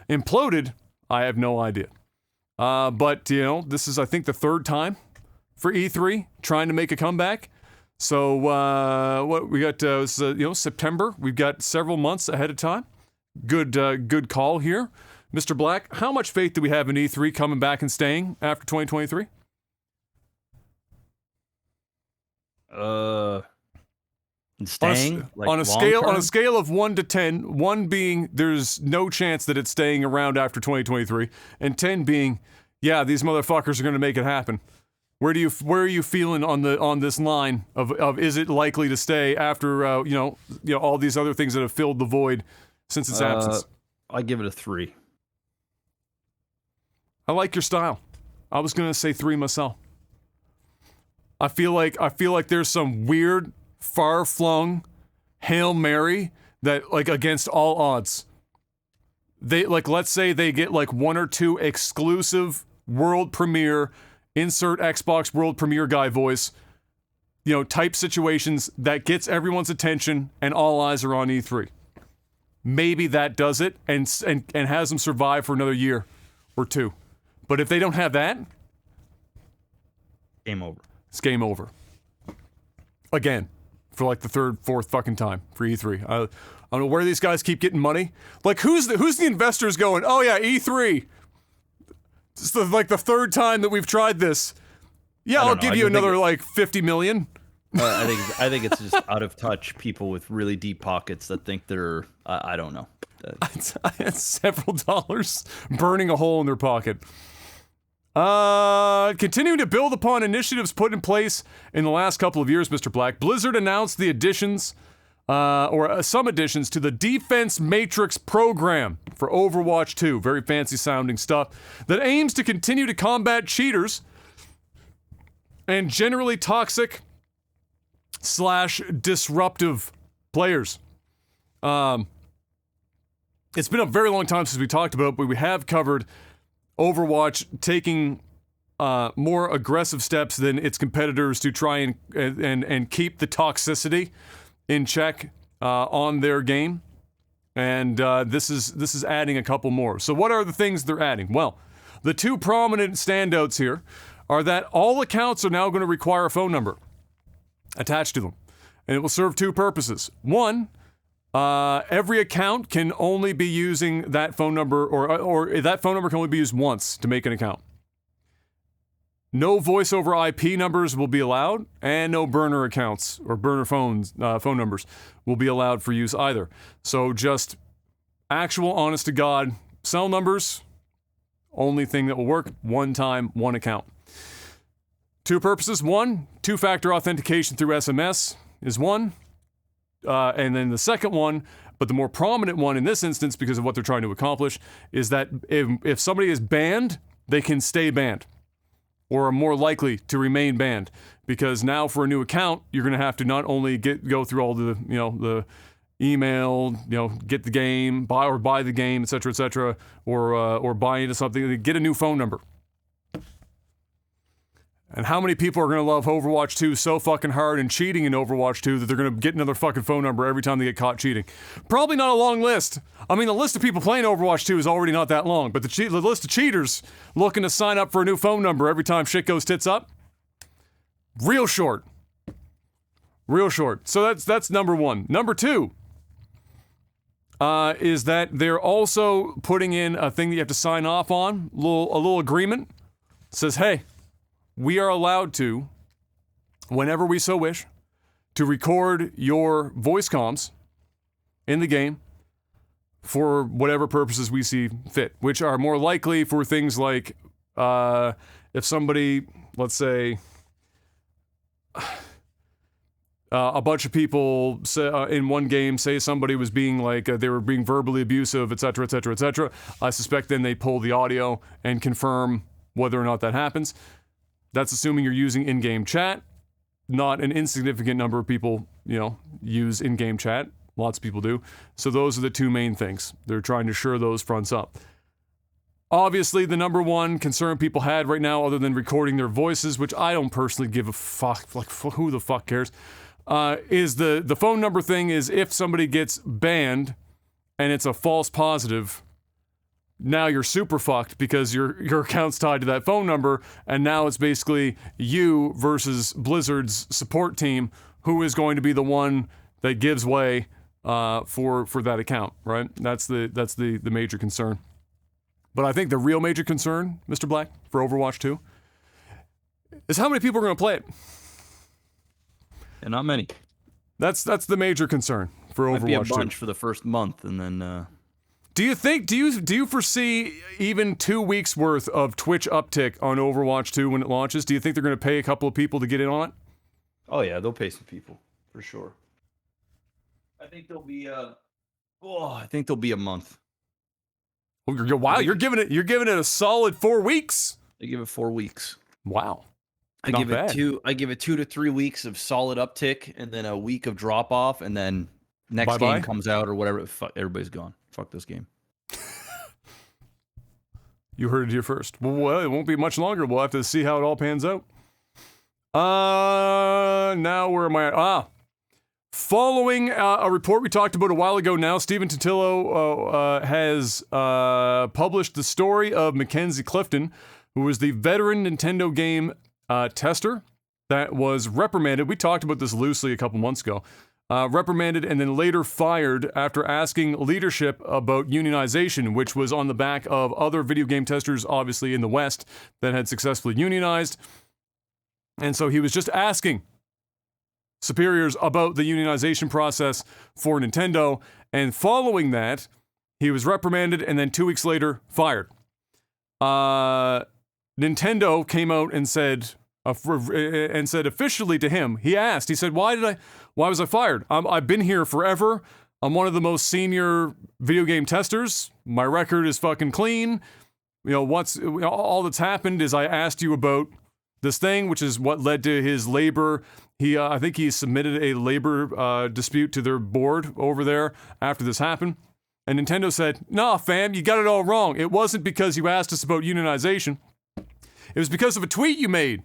imploded, I have no idea. But this is, I think, the third time for E3 trying to make a comeback. So, what we got, September. We've got several months ahead of time. Good call here. Mr. Black, how much faith do we have in E3 coming back and staying after 2023? And staying like on a long-term? scale of 1 to 10, 1 being there's no chance that it's staying around after 2023, and 10 being, yeah, these motherfuckers are going to make it happen. Where are you feeling on this line of is it likely to stay after you know all these other things that have filled the void since its absence? I give it a 3. I like your style. I was gonna say 3 myself. I feel like there's some weird, far-flung Hail Mary that, like, against all odds, they, like, let's say they get like 1 or 2 exclusive world premiere, insert Xbox world premiere guy voice, type situations that gets everyone's attention and all eyes are on E3. Maybe that does it and has them survive for another year or 2. But if they don't have that, game over. It's game over. Again, for like the 3rd, 4th fucking time for E3. I don't know where these guys keep getting money. Like, who's the investors going, oh yeah, E3. It's like the 3rd time that we've tried this. Yeah, I'll give you another like 50 million. I think it's just out of touch people with really deep pockets that think they're I don't know. It's several dollars burning a hole in their pocket. Continuing to build upon initiatives put in place in the last couple of years, Mr. Black, Blizzard announced the additions, some additions to the Defense Matrix program for Overwatch 2. Very fancy sounding stuff that aims to continue to combat cheaters and generally toxic / disruptive players. It's been a very long time since we talked about, but we have covered Overwatch taking more aggressive steps than its competitors to try and keep the toxicity in check on their game, and this is adding a couple more. So what are the things they're adding? Well, the 2 prominent standouts here are that all accounts are now going to require a phone number attached to them, and it will serve 2 purposes. 1, every account can only be using that phone number, or that phone number can only be used once to make an account. No voice over IP numbers will be allowed, and no burner accounts or burner phone numbers will be allowed for use either. So just actual, honest to God cell numbers, only thing that will work, 1 time, 1 account. 2 purposes. 1, 2-factor authentication through SMS is 1. And then the second one, but the more prominent one in this instance because of what they're trying to accomplish, is that if somebody is banned, they can stay banned or are more likely to remain banned, because now for a new account, you're going to have to not only go through all the, the email, get the game, buy the game, etc., or buy into something, get a new phone number. And how many people are going to love Overwatch 2 so fucking hard and cheating in Overwatch 2 that they're going to get another fucking phone number every time they get caught cheating? Probably not a long list. I mean, the list of people playing Overwatch 2 is already not that long, but the list of cheaters looking to sign up for a new phone number every time shit goes tits up, real short. Real short. So that's number 1. Number 2 is that they're also putting in a thing that you have to sign off on, a little agreement. It says, hey, we are allowed to, whenever we so wish, to record your voice comms in the game for whatever purposes we see fit, which are more likely for things like if somebody, let's say, a bunch of people in one game say somebody was being they were being verbally abusive, etc., etc., etc. I suspect then they pull the audio and confirm whether or not that happens. That's assuming you're using in-game chat. Not an insignificant number of people, use in-game chat. Lots of people do. So those are the 2 main things. They're trying to shore those fronts up. Obviously, the number 1 concern people had right now, other than recording their voices, which I don't personally give a fuck, who the fuck cares, is the phone number thing. Is if somebody gets banned and it's a false positive, now you're super fucked because your account's tied to that phone number, and now it's basically you versus Blizzard's support team, who is going to be the one that gives way for that account, right? That's the major concern. But I think the real major concern, Mr. Black, for Overwatch 2 is how many people are going to play it. And not many. That's the major concern for Might be a Overwatch 2. bunch for the first month, and then. Do you foresee even 2 weeks worth of Twitch uptick on Overwatch 2 when it launches? Do you think they're going to pay a couple of people to get in on it? Oh yeah, they'll pay some people for sure. I think there'll be I think there'll be a month. Wow, you're giving it a solid 4 weeks. I give it 4 weeks. Wow. I give it 2 to 3 weeks of solid uptick, and then a week of drop off, and then next Bye-bye? game comes out or whatever. Fuck, everybody's gone. Fuck this game. You heard it here first. Well, it won't be much longer. We'll have to see how it all pans out. Now where am I at? Following a report we talked about a while ago now, Stephen Totilo has published the story of Mackenzie Clifton, who was the veteran Nintendo game tester that was reprimanded. We talked about this loosely a couple months ago. Reprimanded and then later fired after asking leadership about unionization, which was on the back of other video game testers, obviously in the West, that had successfully unionized. And so he was just asking superiors about the unionization process for Nintendo, and following that, he was reprimanded and then 2 weeks later fired. Nintendo came out and said officially to him, he said, why was I fired? I've been here forever. I'm one of the most senior video game testers. My record is fucking clean. All that's happened is I asked you about this thing, which is what led to his labor. I think he submitted a labor dispute to their board over there after this happened. And Nintendo said, "Nah, fam, you got it all wrong. It wasn't because you asked us about unionization. It was because of a tweet you made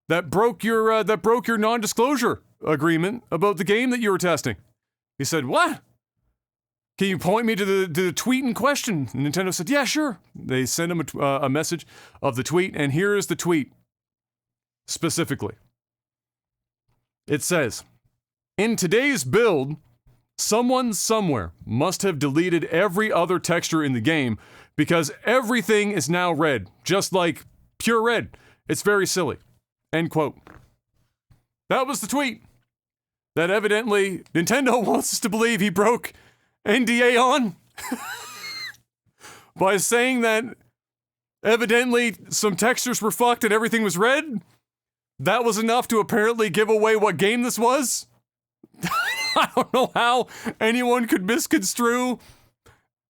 that broke your non-disclosure agreement about the game that you were testing." He said, "What? Can you point me to the tweet in question?" And Nintendo said, "Yeah, sure." They sent him a message of the tweet, and here is the tweet specifically. It says, "In today's build, someone somewhere must have deleted every other texture in the game because everything is now red, just like pure red. It's very silly." End quote. That was the tweet that evidently Nintendo wants us to believe he broke NDA on by saying that evidently some textures were fucked and everything was red. That was enough to apparently give away what game this was. I don't know how anyone could misconstrue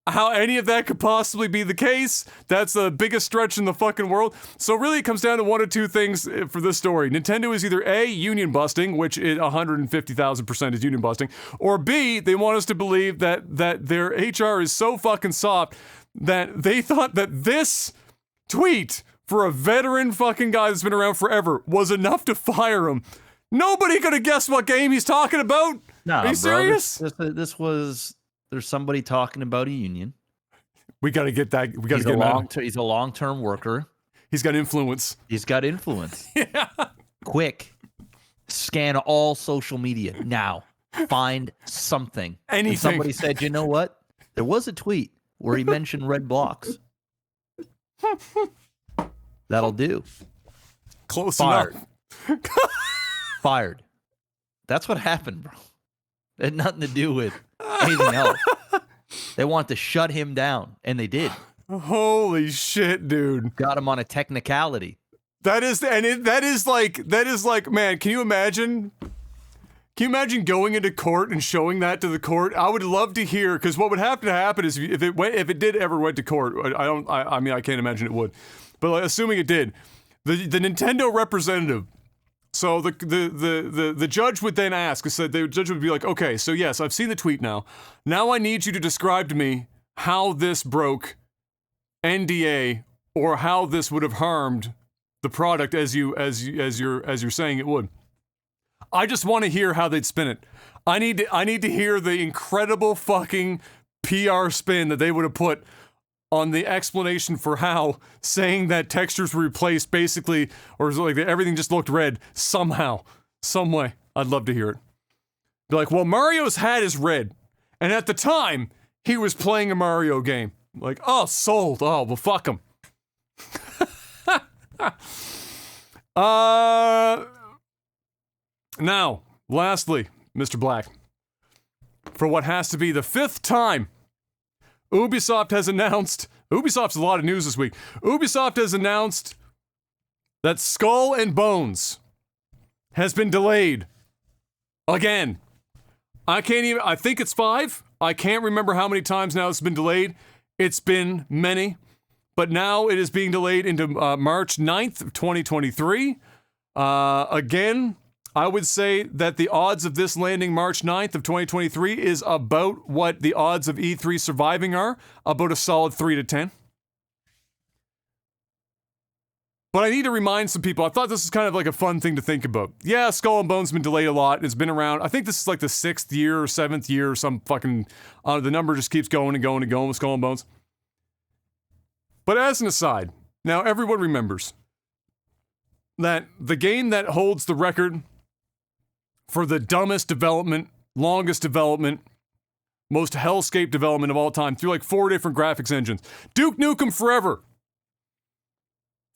how any of that could possibly be the case. That's the biggest stretch in the fucking world. So really it comes down to one of two things for this story. Nintendo is either A, union busting, which 150,000% is union busting, or B, they want us to believe that their HR is so fucking soft that they thought that this tweet for a veteran fucking guy that's been around forever was enough to fire him. Nobody could have guessed what game he's talking about. Nah, are you serious? This was. There's somebody talking about a union. We got to get that. We got to get He's a long-term worker. He's got influence. Yeah. Quick. Scan all social media now. Find something. Anything. And somebody said, "You know what? There was a tweet where he mentioned red blocks." That'll do. Close Fired. enough. Fired. That's what happened, bro. It had nothing to do with anything else. They want to shut him down, and they did. Holy shit, dude. Got him on a technicality. That is like, man, can you imagine going into court and showing that to the court? I would love to hear, because what would have to happen is if it did ever went to court, I mean, I can't imagine it would, but like, assuming it did, the Nintendo representative, so the judge would then ask, so the judge would be like, "Okay, so yes, I've seen the tweet now. Now I need you to describe to me how this broke NDA or how this would have harmed the product as you're saying it would." I just want to hear how they'd spin it. I need to hear the incredible fucking PR spin that they would have put on the explanation for how saying that textures were replaced basically, or like everything just looked red somehow, some way. I'd love to hear it. Be like, "Well, Mario's hat is red, and at the time he was playing a Mario game." Like, "Oh, sold. Oh, well, fuck him." Now, lastly, Mr. Black, for what has to be the 5th time, Ubisoft has announced, Ubisoft's a lot of news this week, Ubisoft has announced that Skull and Bones has been delayed again. I think it's 5. I can't remember how many times now it's been delayed. It's been many, but now it is being delayed into March 9th of 2023. Again, I would say that the odds of this landing March 9th of 2023 is about what the odds of E3 surviving are, about a solid 3 to 10. But I need to remind some people, I thought this was kind of like a fun thing to think about. Yeah, Skull and Bones has been delayed a lot. It's been around, I think this is like the 6th year or 7th year or some fucking, the number just keeps going and going and going with Skull and Bones. But as an aside, now everyone remembers that the game that holds the record for the dumbest development, longest development, most hellscape development of all time through like 4 different graphics engines, Duke Nukem Forever.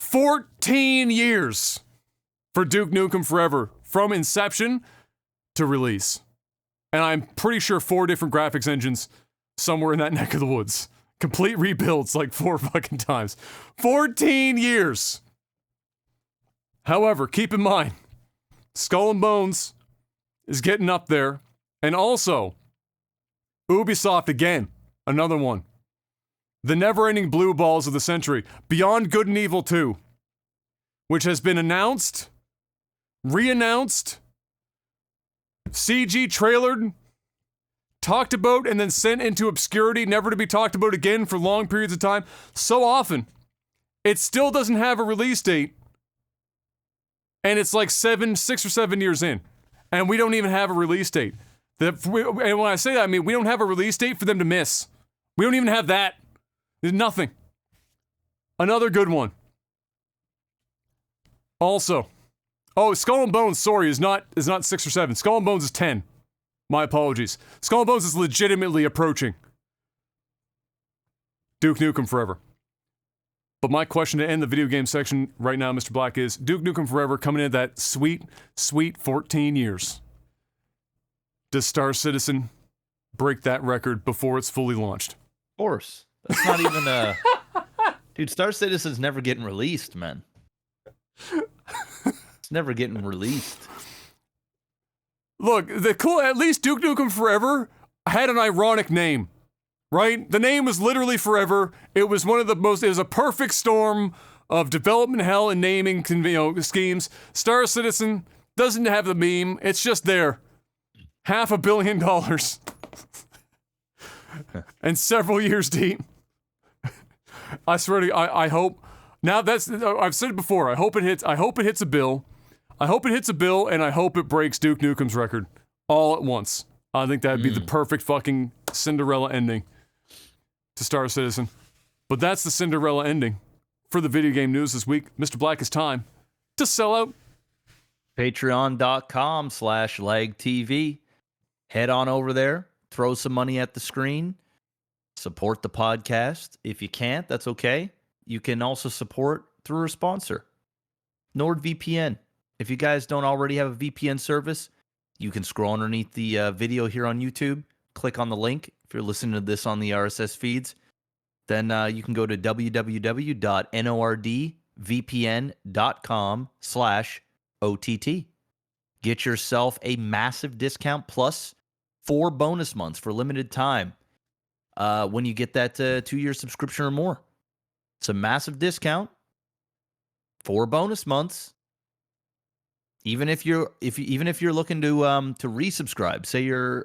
14 years for Duke Nukem Forever from inception to release. And I'm pretty sure 4 different graphics engines somewhere in that neck of the woods. Complete rebuilds like 4 fucking times. 14 years. However, keep in mind, Skull and Bones is getting up there. And also, Ubisoft again, another one. The never-ending blue balls of the century, Beyond Good and Evil 2, which has been announced, re-announced, CG trailered, talked about, and then sent into obscurity, never to be talked about again for long periods of time, so often, it still doesn't have a release date, and it's like 6 or 7 years in, and we don't even have a release date. And when I say that, I mean we don't have a release date for them to miss. We don't even have that. There's nothing. Another good one. Also, Skull and Bones, sorry, is not 6 or 7. Skull and Bones is 10. My apologies. Skull and Bones is legitimately approaching Duke Nukem Forever. But my question to end the video game section right now, Mr. Black, is Duke Nukem Forever coming in at that sweet, sweet 14 years. Does Star Citizen break that record before it's fully launched? Of course. That's not even a... Dude, Star Citizen's never getting released, man. It's never getting released. Look, at least Duke Nukem Forever had an ironic name, right? The name was literally Forever. It was it was a perfect storm of development hell and naming, schemes. Star Citizen doesn't have the meme. It's just there. $500 million. And several years deep. I swear to you, I hope. Now I've said it before. I hope it hits a bill. I hope it hits a bill, and I hope it breaks Duke Nukem's record all at once. I think that'd be the perfect fucking Cinderella ending to Star Citizen. But that's the Cinderella ending for the video game news this week. Mr. Black, it's time to sell out. Patreon.com/LagTV. Head on over there. Throw some money at the screen. Support the podcast. If you can't, that's okay. You can also support through a sponsor, NordVPN. If you guys don't already have a VPN service, you can scroll underneath the video here on YouTube, click on the link. If you're listening to this on the RSS feeds, then you can go to www.nordvpn.com/OTT. Get yourself a massive discount plus 4 bonus months for limited time when you get that 2-year subscription or more. It's a massive discount, 4 bonus months. Even if you're looking to resubscribe, say your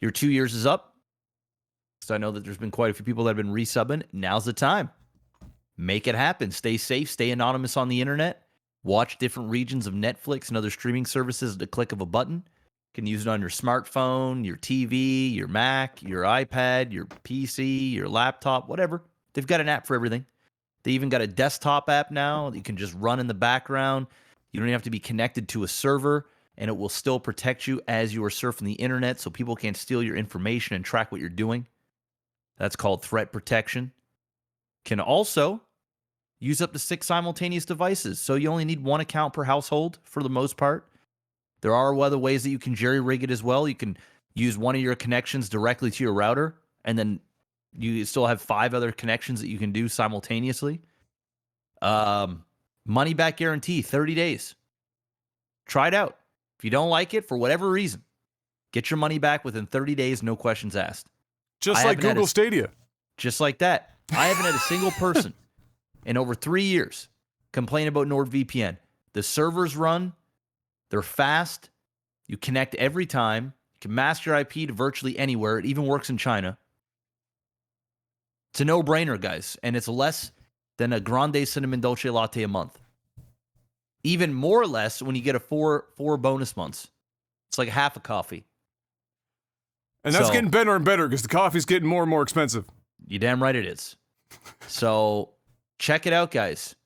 2 years is up. So I know that there's been quite a few people that have been resubbing. Now's the time. Make it happen. Stay safe. Stay anonymous on the internet. Watch different regions of Netflix and other streaming services at the click of a button. You can use it on your smartphone, your TV, your Mac, your iPad, your PC, your laptop, whatever. They've got an app for everything. They even got a desktop app now that you can just run in the background. You don't even have to be connected to a server, and it will still protect you as you are surfing the internet so people can't steal your information and track what you're doing. That's called threat protection. Can also use up to 6 simultaneous devices, so you only need 1 account per household for the most part. There are other ways that you can jerry rig it as well. You can use one of your connections directly to your router, and then you still have 5 other connections that you can do simultaneously. Money back guarantee, 30 days. Try it out. If you don't like it for whatever reason, get your money back within 30 days, no questions asked. Just like Google Stadia. Just like that. I haven't had a single person in over 3 years complain about NordVPN. The servers run, they're fast, you connect every time, you can mask your IP to virtually anywhere. It even works in China. It's a no-brainer, guys, and it's less than a grande cinnamon dolce latte a month. Even more or less when you get a four bonus months. It's like half a coffee. And that's getting better and better because the coffee's getting more and more expensive. You damn right it is. So check it out, guys.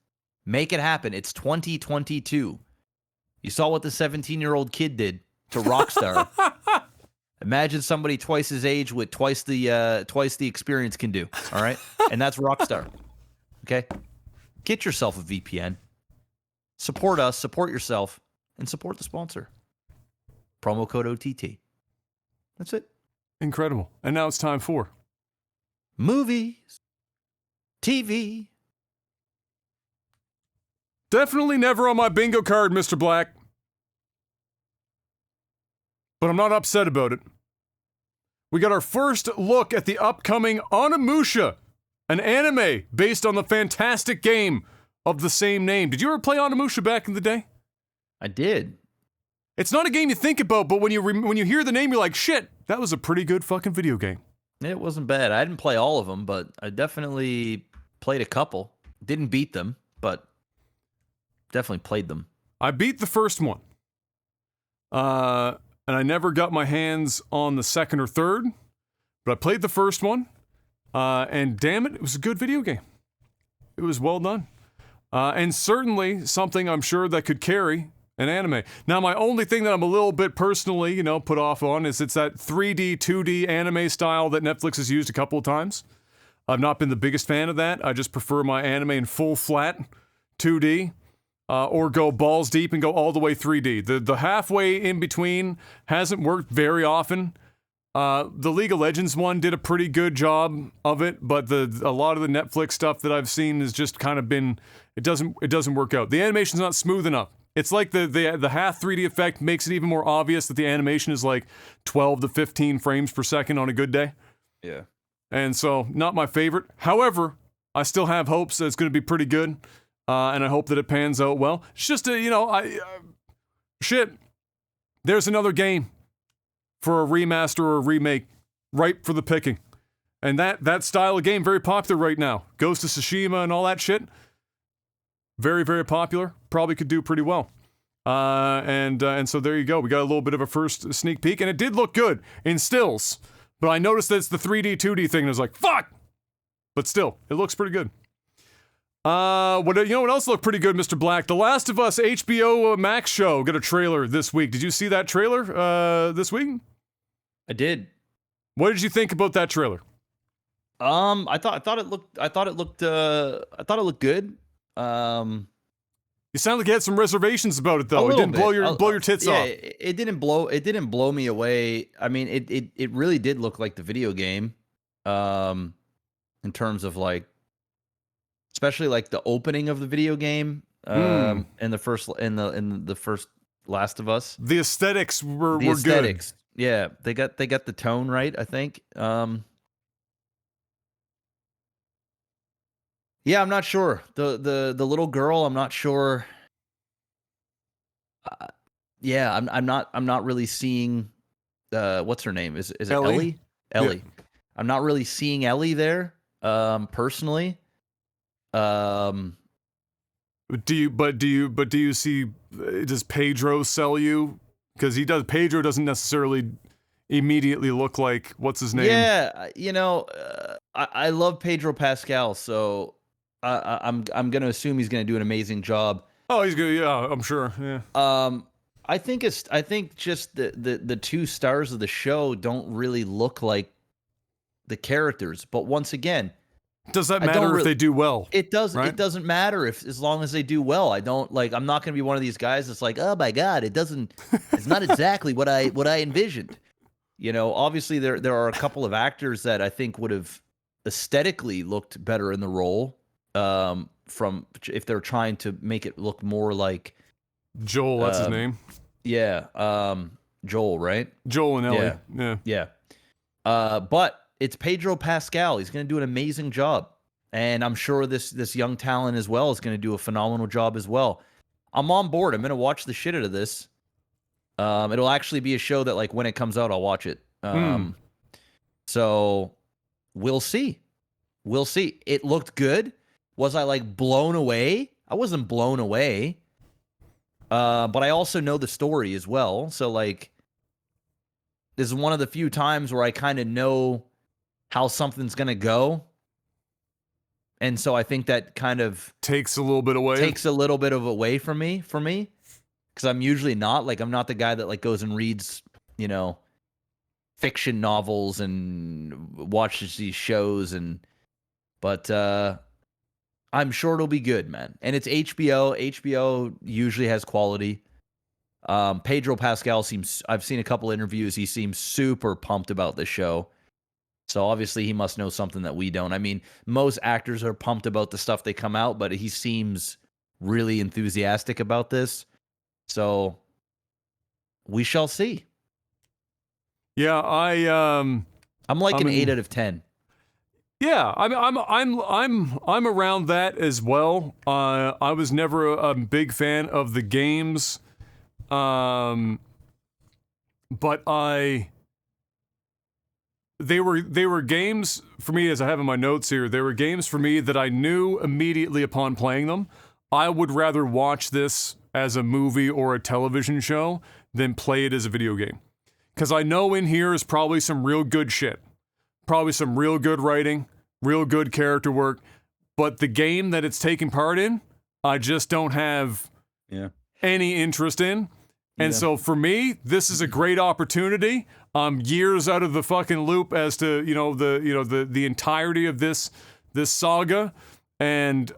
Make it happen. It's 2022. You saw what the 17-year-old kid did to Rockstar. Imagine somebody twice his age with twice the experience can do. All right, and that's Rockstar. Okay, get yourself a VPN. Support us, support yourself, and support the sponsor. Promo code OTT. That's it. Incredible. And now it's time for movies, TV. Definitely never on my bingo card, Mr. Black. But I'm not upset about it. We got our first look at the upcoming Onimusha, an anime based on the fantastic game of the same name. Did you ever play Onimusha back in the day? I did. It's not a game you think about, but when you hear the name, you're like, shit, that was a pretty good fucking video game. It wasn't bad. I didn't play all of them, but I definitely played a couple. Didn't beat them, but definitely played them. I beat the first one. And I never got my hands on the second or third, but I played the first one. And damn it was a good video game. It was well done. And certainly something I'm sure that could carry an anime. Now, my only thing that I'm a little bit personally, put off on is it's that 3D, 2D anime style that Netflix has used a couple of times. I've not been the biggest fan of that. I just prefer my anime in full flat 2D, or go balls deep and go all the way 3D. The halfway in between hasn't worked very often. The League of Legends one did a pretty good job of it, but a lot of the Netflix stuff that I've seen has just kind of been, it doesn't work out. The animation's not smooth enough. It's like the half 3D effect makes it even more obvious that the animation is like 12 to 15 frames per second on a good day. Yeah. And so, not my favorite. However, I still have hopes that it's going to be pretty good, and I hope that it pans out well. It's just shit. There's another game for a remaster or a remake ripe for the picking. And that style of game, very popular right now. Ghost of Tsushima and all that shit. Very, very popular. Probably could do pretty well. And so there you go. We got a little bit of a first sneak peek, and it did look good in stills. But I noticed that it's the 3D, 2D thing, and I was like, fuck! But still, it looks pretty good. What else looked pretty good, Mr. Black? The Last of Us HBO Max show got a trailer this week. Did you see that trailer this week? I did. What did you think about that trailer? I thought it looked good. You sound like you had some reservations about it, though. It didn't blow your tits off. It didn't blow me away. I mean, it really did look like the video game, in terms of like, especially like the opening of the video game, in the first Last of Us. The aesthetics were good. Yeah, they got the tone right, I think. Yeah, I'm not sure. The little girl, I'm not sure. Yeah, I'm not really seeing what's her name? Is it Ellie? Ellie. Yeah. I'm not really seeing Ellie there, personally. Do you see, does Pedro sell you? Because Pedro doesn't necessarily immediately look like, what's his name? Yeah, I love Pedro Pascal, so I'm gonna assume he's gonna do an amazing job. Oh, he's good. Yeah, I'm sure. Yeah. I think just the two stars of the show don't really look like the characters. But once again, Does that I don't matter if really- they do well? It doesn't. Right? It doesn't matter if as long as they do well. I don't like. I'm not going to be one of these guys that's like, oh my god, it doesn't. It's not exactly what I envisioned. You know, obviously there are a couple of actors that I think would have aesthetically looked better in the role. From if they're trying to make it look more like Joel, that's his name. yeah, Joel, right? Joel and Ellie. Yeah. Yeah. Yeah. But it's Pedro Pascal. He's going to do an amazing job. And I'm sure this young talent as well is going to do a phenomenal job as well. I'm on board. I'm going to watch the shit out of this. It'll actually be a show that, like, when it comes out, I'll watch it. So we'll see. We'll see. It looked good. Was I, like, blown away? I wasn't blown away. But I also know the story as well. So, like, this is one of the few times where I kind of know how something's going to go. And so I think that kind of takes a little bit away from me, because I'm usually not, like, I'm not the guy that, like, goes and reads, you know, fiction novels and watches these shows, but I'm sure it'll be good, man. And it's HBO. HBO usually has quality. Pedro Pascal I've seen a couple interviews. He seems super pumped about this show. So obviously he must know something that we don't. I mean, most actors are pumped about the stuff they come out, but he seems really enthusiastic about this. So we shall see. Yeah, I'm like an 8 out of 10. Yeah, I mean, I'm around that as well. I was never a big fan of the games, but they were games for me, as I have in my notes here. They were games for me that I knew immediately upon playing them. I would rather watch this as a movie or a television show than play it as a video game, because I know in here is probably some real good shit. Probably some real good writing, real good character work, but the game that it's taking part in, I just don't have any interest in. And so for me, this is a great opportunity. I'm years out of the fucking loop as to, the entirety of this saga. And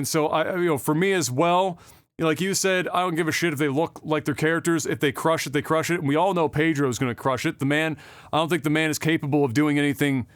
so for me as well, like you said, I don't give a shit if they look like their characters. If they crush it, they crush it. And we all know Pedro's going to crush it. I don't think the man is capable of doing anything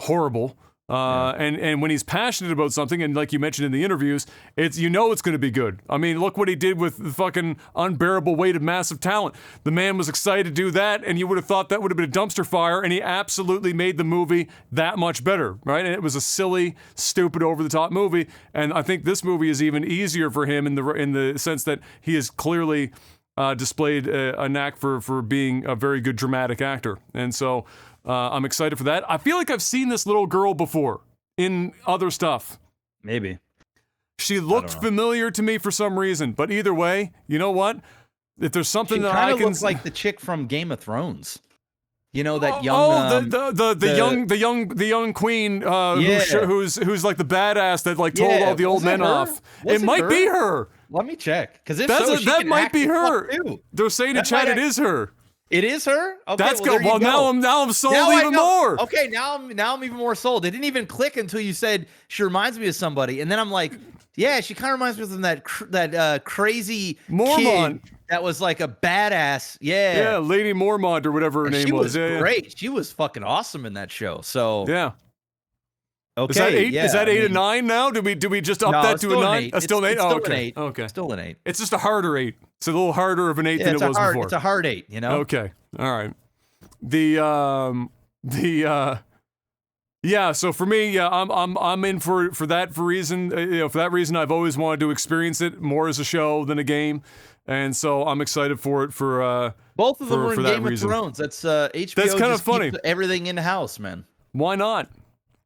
horrible. And when he's passionate about something, and like you mentioned in the interviews, it's going to be good. I mean, look what he did with the fucking Unbearable Weight of Massive Talent. The man was excited to do that, and you would have thought that would have been a dumpster fire, and he absolutely made the movie that much better, right? And it was a silly, stupid, over-the-top movie, and I think this movie is even easier for him in the sense that he has clearly displayed a knack for being a very good dramatic actor, and so I'm excited for that. I feel like I've seen this little girl before in other stuff. Maybe. She looked familiar to me for some reason, but either way, you know what? If there's something that I can... She kind of looks like the chick from Game of Thrones. You know, that young... the young queen who's like the badass that like told all the old men off. It might be her. Let me check. Because that might be her. They're saying in chat it is her. It is her? Okay, that's good. Well, now I'm sold even more. Okay, now I'm even more sold. It didn't even click until you said she reminds me of somebody, and then I'm like, yeah, she kind of reminds me of that crazy Mormont kid that was like a badass. Yeah, Lady Mormont or whatever her name was. She was great. She was fucking awesome in that show. So yeah. Okay, is that 8 and 9 now? Do we just up that to a 9? It's still an 8. Oh, Still okay. an 8. Okay. Still an 8. It's just a harder 8. It's a little harder of an 8 than it was before. It's a hard 8, you know? Okay. All right. So for me, I'm in for that reason. For that reason, I've always wanted to experience it more as a show than a game. And so I'm excited for it for both of them are in Game of reason. Thrones. That's HBO. That's kind of funny. Everything in house, man. Why not?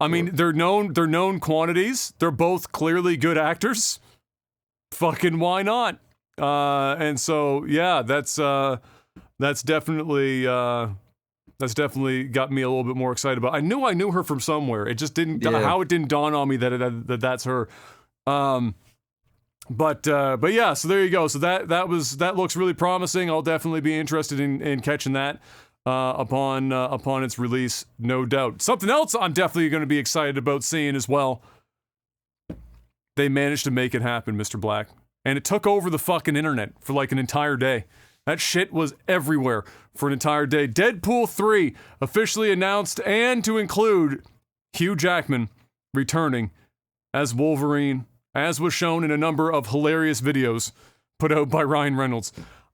I mean, they're known quantities. They're both clearly good actors. Fucking why not? And so yeah, that's definitely got me a little bit more excited about. I knew her from somewhere. It just didn't how it didn't dawn on me that that's her. But yeah, so there you go. So that looks really promising. I'll definitely be interested in catching that. upon its release, no doubt. Something else I'm definitely going to be excited about seeing as well. They managed to make it happen, Mr. Black. And it took over the fucking internet for like an entire day. That shit was everywhere for an entire day. Deadpool 3 officially announced, and to include Hugh Jackman returning as Wolverine, as was shown in a number of hilarious videos put out by Ryan Reynolds.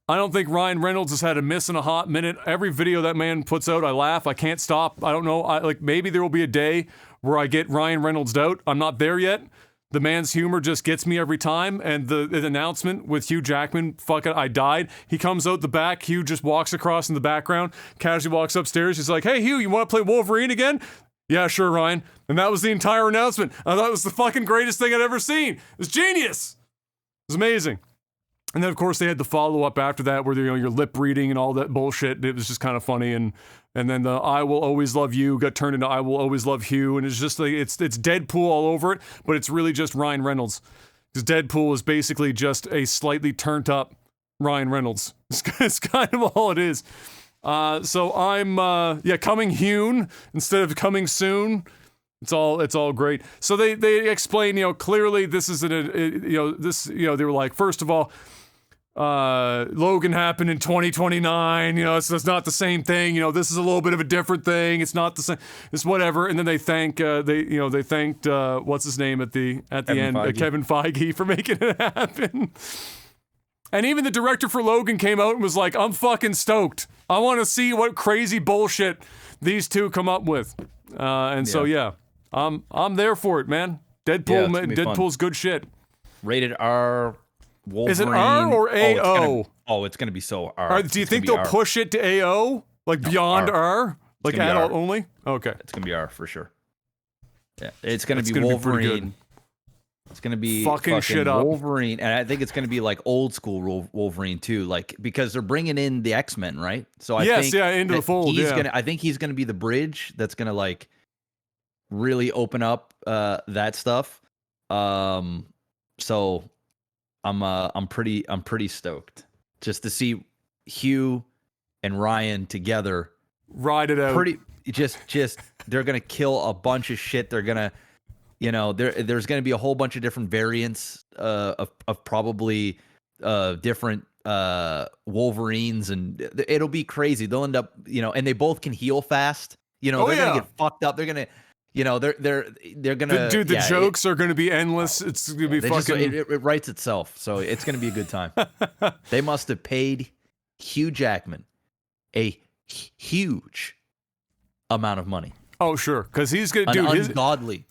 I don't think Ryan Reynolds has had a miss in a hot minute. Every video that man puts out, I laugh. I can't stop. I don't know. Maybe there will be a day where I get Ryan Reynolds out. I'm not there yet. The man's humor just gets me every time. And the announcement with Hugh Jackman, fuck it, I died. He comes out the back. Hugh just walks across in the background, casually walks upstairs. He's like, hey, Hugh, you want to play Wolverine again? Yeah, sure, Ryan. And that was the entire announcement. I thought it was the fucking greatest thing I'd ever seen. It was genius. It was amazing. And then, of course, they had the follow-up after that where, you're lip reading and all that bullshit. It was just kind of funny. And then the I Will Always Love You got turned into I Will Always Love Hugh. And it's just like, it's Deadpool all over it, but it's really just Ryan Reynolds. Because Deadpool is basically just a slightly turned up Ryan Reynolds. It's kind of all it is. So I'm, coming Hune instead of coming soon. It's all great. So they explain, clearly this is they were like, first of all, Logan happened in 2029, it's not the same thing, this is a little bit of a different thing, it's not the same, it's whatever. And then they thanked what's his name at the end, Kevin Feige, for making it happen. And even the director for Logan came out and was like, I'm fucking stoked. I want to see what crazy bullshit these two come up with. So I'm there for it, man. Deadpool's good shit. Rated R. Wolverine. Is it R or AO? It's gonna be so R. Do you think they'll push it to AO? Like beyond R? Like adult only? Okay. It's gonna be R for sure. Yeah. It's gonna be Wolverine. It's gonna be fucking shit up. Wolverine, and I think it's gonna be like old school Wolverine too, like because they're bringing in the X-Men, right? So I think into the fold. I think he's gonna be the bridge that's gonna like really open up that stuff. So I'm pretty stoked just to see Hugh and Ryan together ride it out. Just they're gonna kill a bunch of shit. They're gonna, there's gonna be a whole bunch of different variants of probably different Wolverines, and it'll be crazy. They'll end up, and they both can heal fast. They're gonna get fucked up. They're gonna. They're gonna. The jokes are gonna be endless. It's gonna be fucking. It writes itself, so it's gonna be a good time. They must have paid Hugh Jackman a huge amount of money. Oh sure, because he's gonna do ungodly.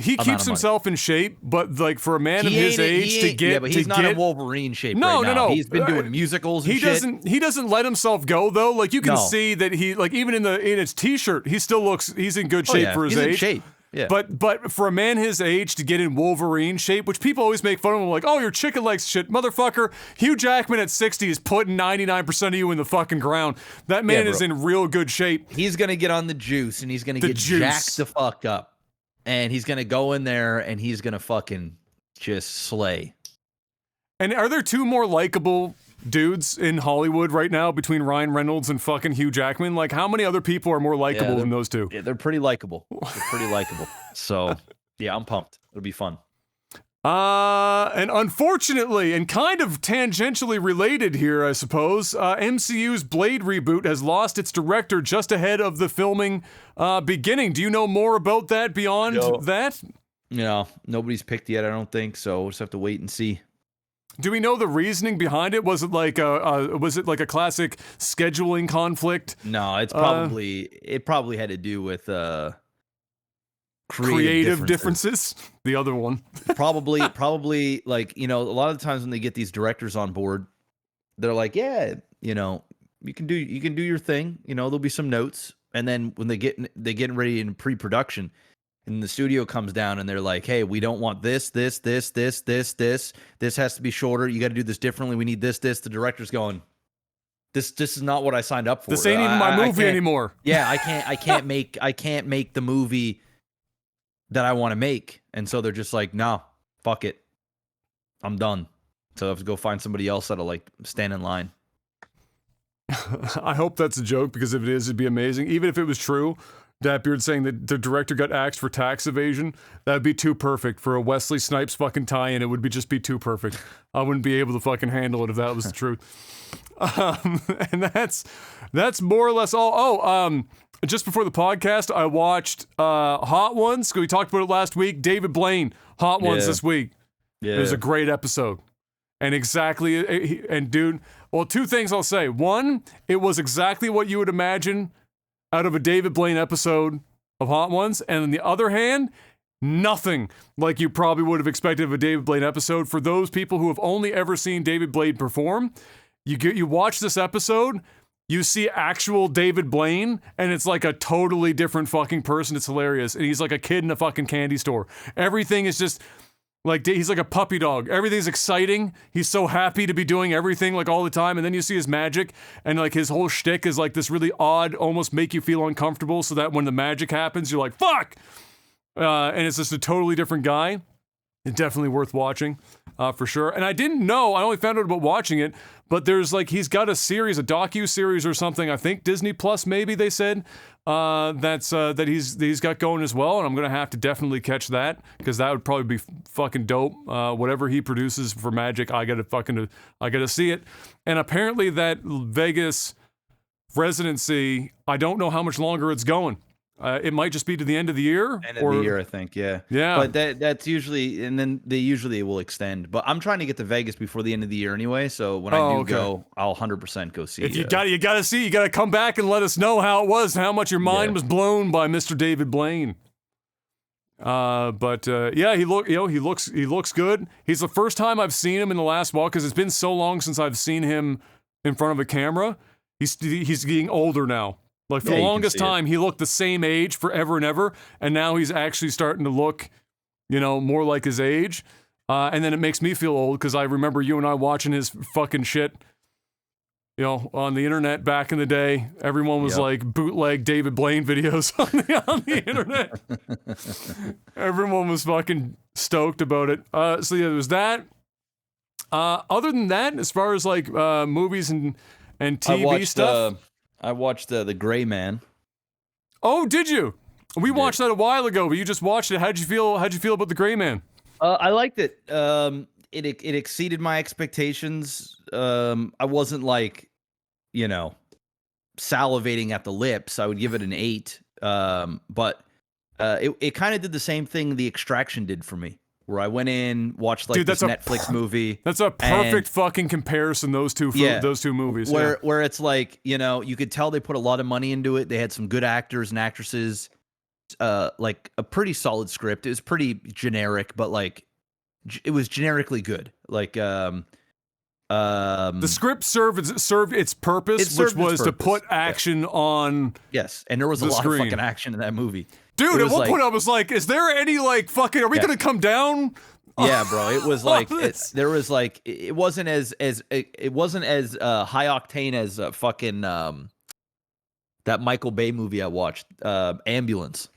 He keeps himself in shape, but like for a man of his age to get, but he's not in Wolverine shape. No. He's been doing musicals. And He doesn't let himself go though. Like you can see that he, like even in his t-shirt, he still looks. He's in good shape for his age. In shape. Yeah. But for a man his age to get in Wolverine shape, which people always make fun of him, like, oh, your chicken legs shit, motherfucker. Hugh Jackman at 60 is putting 99% of you in the fucking ground. That man is in real good shape. He's gonna get on the juice and he's gonna get jacked the fuck up. And he's going to go in there and he's going to fucking just slay. And are there two more likable dudes in Hollywood right now between Ryan Reynolds and fucking Hugh Jackman? Like, how many other people are more likable than those two? Yeah, they're pretty likable. So, yeah, I'm pumped. It'll be fun. And unfortunately, and kind of tangentially related here, I suppose, MCU's Blade reboot has lost its director just ahead of the filming beginning. Do you know more about that beyond that? No, nobody's picked yet, I don't think, so we'll just have to wait and see. Do we know the reasoning behind it? Was it like a classic scheduling conflict? No, it probably had to do with creative differences. The other one. probably like, a lot of the times when they get these directors on board, they're like, yeah, you can do your thing, there'll be some notes. And then when they get ready in pre-production and the studio comes down and they're like, hey, we don't want this has to be shorter. You got to do this differently. We need this. The director's going, this is not what I signed up for. This ain't even my movie anymore. Yeah. I can't make the movie that I want to make. And so they're just like, no, fuck it. I'm done. So I have to go find somebody else that'll like stand in line. I hope that's a joke, because if it is, it'd be amazing. Even if it was true, Datbeard saying that the director got axed for tax evasion, that'd be too perfect for a Wesley Snipes fucking tie-in. It would just be too perfect. I wouldn't be able to fucking handle it if that was the truth. And that's more or less all. Just before the podcast, I watched Hot Ones. We talked about it last week. David Blaine, Hot Ones this week. Yeah. It was a great episode. And dude, well, two things I'll say. One, it was exactly what you would imagine out of a David Blaine episode of Hot Ones. And on the other hand, nothing like you probably would have expected of a David Blaine episode. For those people who have only ever seen David Blaine perform, you watch this episode, you see actual David Blaine, and it's like a totally different fucking person. It's hilarious. And he's like a kid in a fucking candy store. Everything is just like, he's like a puppy dog. Everything's exciting. He's so happy to be doing everything like all the time. And then you see his magic, and like his whole shtick is like this really odd, almost make you feel uncomfortable, so that when the magic happens, you're like, fuck! And it's just a totally different guy. It's definitely worth watching, for sure. And I didn't know, I only found out about watching it, but there's like, he's got a series, a docu-series or something, I think Disney Plus maybe they said, that he's got going as well, and I'm gonna have to definitely catch that, because that would probably be fucking dope. Whatever he produces for Magic, I gotta see it. And apparently that Vegas residency, I don't know how much longer it's going. It might just be to the end of the year. End of the year, I think. Yeah. Yeah. But that's usually, and then they usually will extend. But I'm trying to get to Vegas before the end of the year anyway. So when I do go, I'll 100% go see. If you gotta come back and let us know how it was, and how much your mind was blown by Mr. David Blaine. Yeah, he looks good. He's the first time I've seen him in the last while, because it's been so long since I've seen him in front of a camera. He's getting older now. Like, for the longest time, he looked the same age forever and ever, and now he's actually starting to look, more like his age. And then it makes me feel old, because I remember you and I watching his fucking shit, on the internet back in the day. Everyone was like bootleg David Blaine videos on the internet. Everyone was fucking stoked about it. So yeah, there was that. Other than that, as far as like movies and TV stuff. I watched The Gray Man. Oh, did you? We watched that a while ago, but you just watched it. How'd you feel about The Gray Man? I liked it. It exceeded my expectations. I wasn't like, salivating at the lips. I would give it an 8. But it kind of did the same thing The Extraction did for me, where I went in, watched like this Netflix movie. That's a perfect fucking comparison, those two movies. Where it's like, you could tell they put a lot of money into it. They had some good actors and actresses, like a pretty solid script. It was pretty generic, but like it was generically good. Like the script served its purpose, which was to put action on. Yes, and there was a lot of fucking action in that movie. Dude, at one point I was like, is there any like fucking, are we gonna come down? Yeah, bro. It was like it wasn't as high octane as fucking that Michael Bay movie I watched, Ambulance.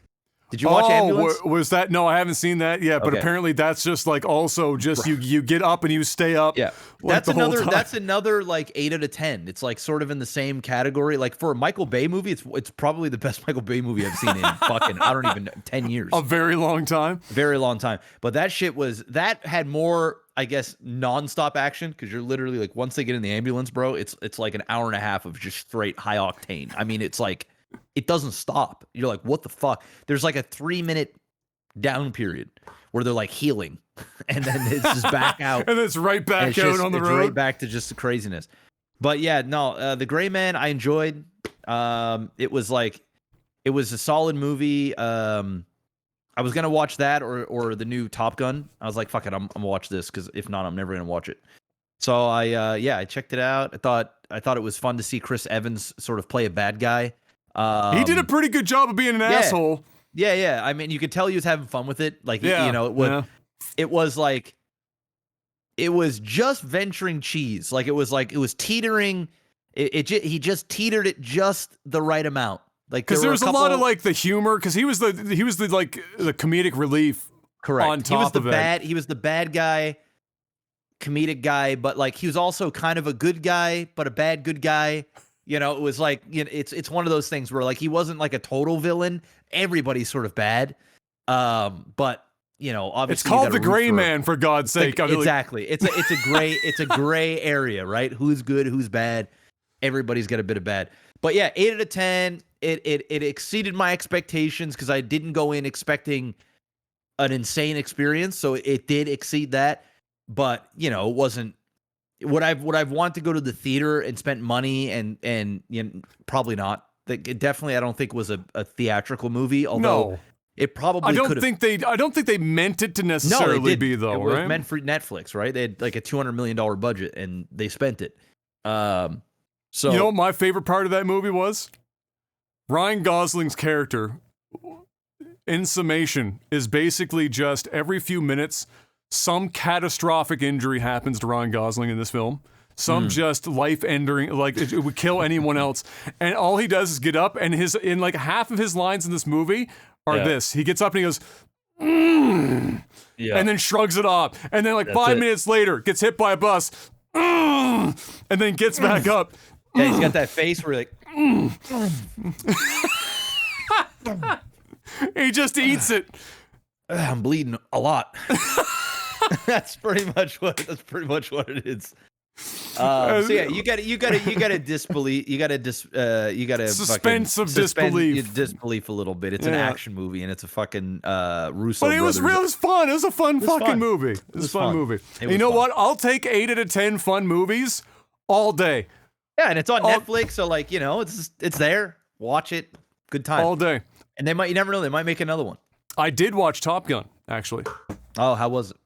Did you watch Ambulance? Was that? No, I haven't seen that yet. But apparently, that's just like also just you get up and you stay up. Yeah, like that's another like 8 out of 10. It's like sort of in the same category. Like for a Michael Bay movie, it's probably the best Michael Bay movie I've seen in fucking I don't even know, 10 years. A very long time. Very long time. But that shit had more, I guess, nonstop action, because you're literally like, once they get in the ambulance, bro, it's like an hour and a half of just straight high octane. I mean, it's like, it doesn't stop. You're like, what the fuck? There's like a 3-minute down period where they're like healing, and then it's just back out, and it's right back out on the road, right back to just the craziness. But yeah, no, The Gray Man I enjoyed. It was a solid movie. I was gonna watch that or the new Top Gun. I was like, fuck it, I'm gonna watch this, because if not, I'm never gonna watch it. So I checked it out. I thought it was fun to see Chris Evans sort of play a bad guy. He did a pretty good job of being an asshole. Yeah. I mean, you could tell he was having fun with it. Like, it was like, it was just venturing cheese. Like, it was teetering. He just teetered it just the right amount. Like, because there was a lot of like the humor, because he was the like the comedic relief. Correct. On top of it. He was the bad guy, comedic guy, but like he was also kind of a good guy, but a bad good guy. You know, it was like, you know, it's one of those things where like he wasn't like a total villain. Everybody's sort of bad. But you know, obviously it's called the Gray Man, for God's sake. Exactly. It's a gray area, right? Who's good, who's bad. Everybody's got a bit of bad. But yeah, 8 out of 10. It exceeded my expectations because I didn't go in expecting an insane experience, so it did exceed that. But you know, it wasn't would I've wanted to go to the theater and spent money and you know, probably not. It definitely I don't think was a theatrical movie. Although it probably I don't think they meant it to necessarily be though. It was right? meant for Netflix, right? They had like a $200 million budget and they spent it. So you know what my favorite part of that movie was? Ryan Gosling's character, in summation, is basically just every few minutes, some catastrophic injury happens to Ryan Gosling in this film. Some just life-ending, like it would kill anyone else. And all he does is get up, and in like half of his lines in this movie are this. He gets up and he goes, and then shrugs it off. And then like 5 minutes later, gets hit by a bus, and then gets back up. Yeah, he's got that face where like, he just eats it. I'm bleeding a lot. That's pretty much what it is. So yeah, you gotta disbelieve. You gotta suspense fucking of disbelief. Disbelief a little bit. It's an action movie, and it's a fucking Russo. But it was real. It was fun. It was a fun fucking movie. It was a fun movie. You know what? I'll take 8 out of 10 fun movies all day. Yeah, and it's on Netflix, so like, you know, it's there. Watch it. Good time. All day. And you never know, they might make another one. I did watch Top Gun, actually. Oh, how was it?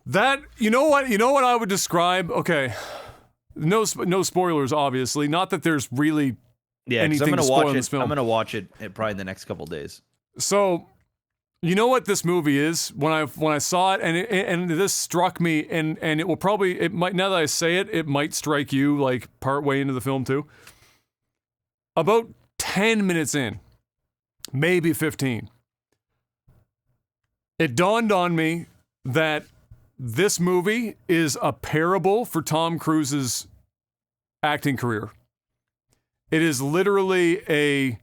That, you know what I would describe, okay, no spoilers, obviously. Not that there's really anything to spoil in this film. I'm going to watch it probably in the next couple of days. So, you know what this movie is? When I saw it, and this struck me, and it might, now that I say it, it might strike you like part way into the film too. About 10 minutes in, maybe 15, it dawned on me that this movie is a parable for Tom Cruise's acting career. It is literally a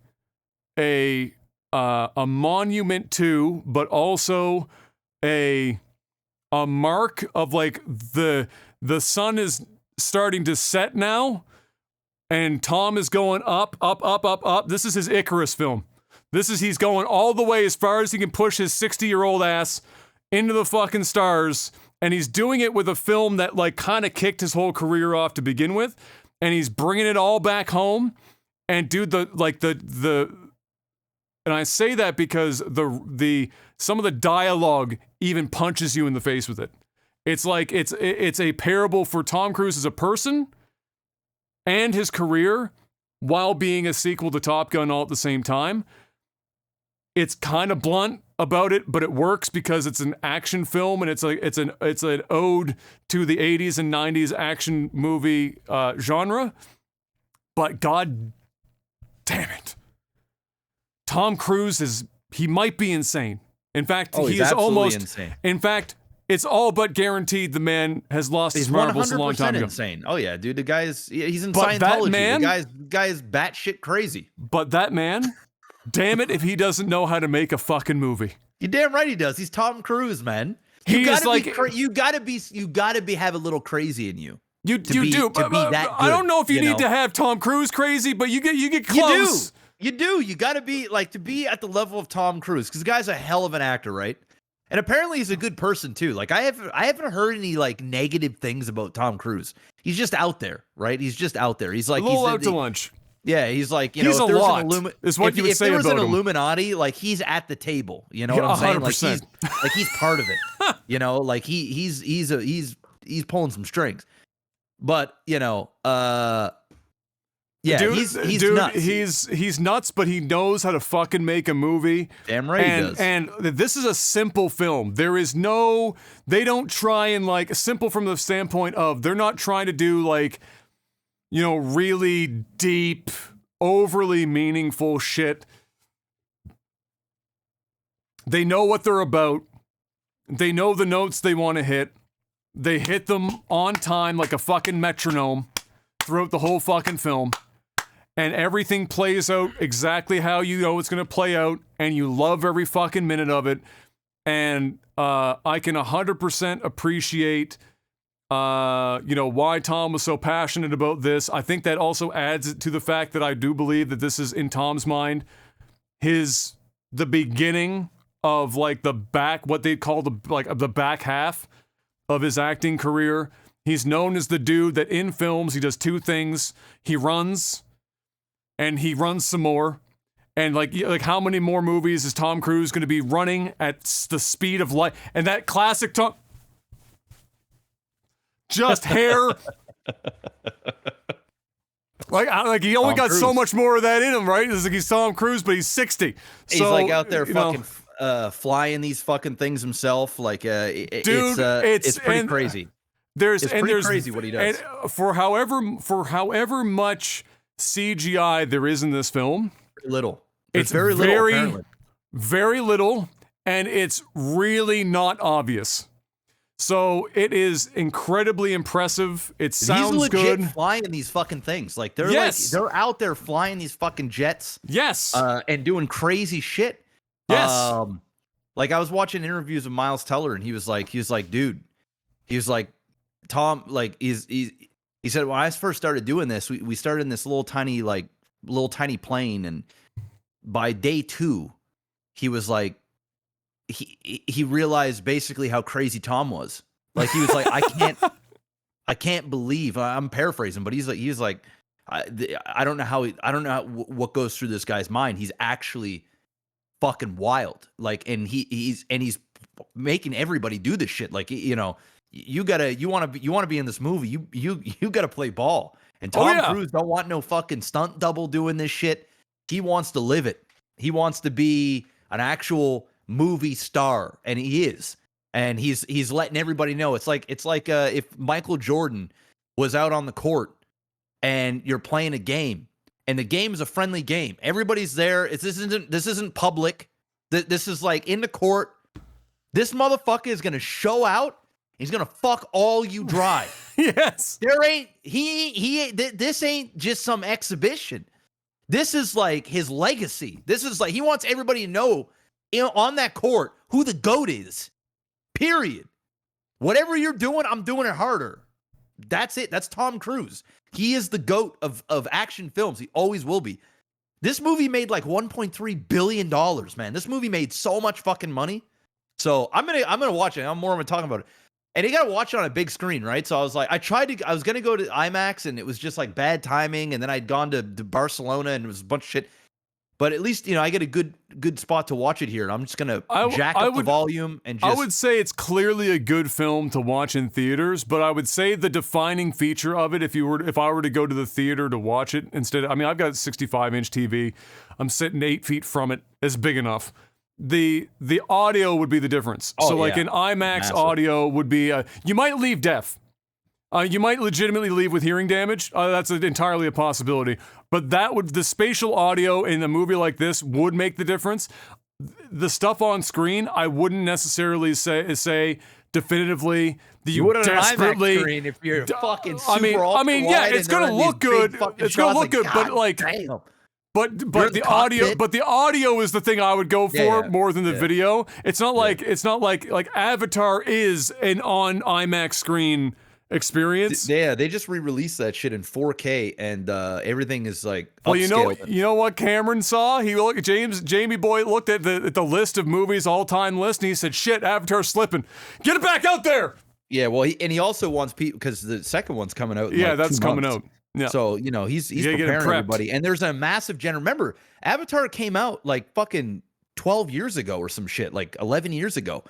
monument to, but also a mark of like the sun is starting to set now, and Tom is going up. This is his Icarus film. He's going all the way as far as he can push his 60-year-old ass into the fucking stars, and he's doing it with a film that like kind of kicked his whole career off to begin with, and he's bringing it all back home. And dude, and I say that because some of the dialogue even punches you in the face with it. It's like it's a parable for Tom Cruise as a person and his career, while being a sequel to Top Gun all at the same time. It's kind of blunt about it, but it works because it's an action film, and it's an ode to the 80s and 90s action movie genre. But God damn it, Tom Cruise he might be insane. In fact, he is almost insane. In fact, it's all but guaranteed the man has lost his marbles a long time ago. Insane. Oh yeah, dude, he's in Scientology. The guy is batshit crazy. But that man, damn it, if he doesn't know how to make a fucking movie. You're damn right he does. He's Tom Cruise, man. You gotta have a little crazy in you. You do. I don't know if you need to have Tom Cruise crazy, but you get close. You do. You gotta be like, to be at the level of Tom Cruise, because the guy's a hell of an actor, right? And apparently he's a good person too. Like I haven't heard any like negative things about Tom Cruise. He's just out there, right? He's just out there. He's like a little out to lunch. Yeah, he's like, he's a lot. Is what you would say about him. If there was an Illuminati, like he's at the table. You know what I'm saying? 100%. Like he's part of it. You know, like he's pulling some strings. But you know, yeah, dude, he's nuts. He's nuts, but he knows how to fucking make a movie. Damn right he does. And this is a simple film. They don't try and like, simple from the standpoint of, they're not trying to do like, you know, really deep, overly meaningful shit. They know what they're about. They know the notes they want to hit. They hit them on time like a fucking metronome. throughout the whole fucking film, and everything plays out exactly how you know it's going to play out, and you love every fucking minute of it. And I can 100% appreciate, why Tom was so passionate about this. I think that also adds to the fact that I do believe that this is, in Tom's mind, the beginning of like what they call the back half of his acting career. He's known as the dude that in films he does two things: he runs, and he runs some more. And like how many more movies is Tom Cruise going to be running at the speed of light? And that classic Tom, just hair. Like he only got Cruise. so much more of that in him, right? It's like he's Tom Cruise, but he's 60. He's So, like out there fucking flying these fucking things himself. Like, dude, it's pretty crazy. It's pretty crazy what he does. And for however much CGI there is in this film, little. It's very little. Apparently. Very little, and it's really not obvious. So it is incredibly impressive. It sounds He's legit good. flying these fucking things. Like they're they're out there flying these fucking jets. Yes. And doing crazy shit. Yes. Like I was watching interviews of Miles Teller, and he was like, dude, he was like, Tom, like he said, when I first started doing this, we started in this little tiny plane, and by day 2, he was like, he realized basically how crazy Tom was. Like he was like, I can't believe, I'm paraphrasing, but he's like, I don't know what goes through this guy's mind. He's actually fucking wild. Like, and he's making everybody do this shit. Like, you know, you want to be in this movie. You got to play ball. And Tom Cruise don't want no fucking stunt double doing this shit. He wants to live it. He wants to be an actual movie star, and he is. And he's letting everybody know. It's like if Michael Jordan was out on the court and you're playing a game, and the game is a friendly game. Everybody's there. This isn't public. This is like in the court. This motherfucker is gonna show out. He's gonna fuck all you dry. Yes. There ain't this ain't just some exhibition. This is like his legacy. This is like he wants everybody to know on that court who the GOAT is. Period. Whatever you're doing, I'm doing it harder. That's it. That's Tom Cruise. He is the GOAT of action films. He always will be. This movie made like $1.3 billion, man. This movie made so much fucking money. So I'm gonna watch it. I'm more of talking about it. And you gotta watch it on a big screen, right? So I was like, I was gonna go to IMAX, and it was just like bad timing. And then I'd gone to Barcelona, and it was a bunch of shit. But at least, you know, I get a good spot to watch it here. And I'm just gonna jack up the volume and just. I would say it's clearly a good film to watch in theaters, but I would say the defining feature of it, if I were to go to the theater to watch it instead, I mean, I've got a 65-inch TV. I'm sitting 8 feet from it. It's big enough. The audio would be the difference. Oh, so like yeah. an IMAX Massive. audio would be you might leave deaf. You might legitimately leave with hearing damage. That's entirely a possibility. But the spatial audio in a movie like this would make the difference. The stuff on screen, I wouldn't necessarily say definitively that you desperately. IMAX screen if you're fucking super I mean, yeah, it's gonna look good. It's gonna look good, but like. Damn. But the audio is the thing I would go for more than the video. It's not like Avatar is an on IMAX screen experience. Yeah, they just re-released that shit in 4K, and everything is like well, upscaled. you know what Cameron saw? Jamie Boy looked at the list of movies, all-time list, and he said, "Shit, Avatar's slipping. Get it back out there." Yeah, well, he also wants people because the second one's coming out. In yeah, like that's 2 coming months. out. Yeah. So, you know, he's You gotta get 'em preparing prepped. everybody. And there's a massive remember, Avatar came out like fucking 12 years ago or some shit, like 11 years ago.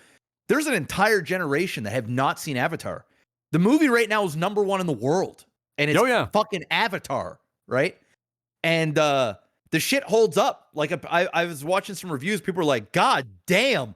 There's an entire generation that have not seen Avatar. The movie right now is #1 in the world. And it's fucking Avatar, right? And the shit holds up. Like I was watching some reviews. People were like, God damn.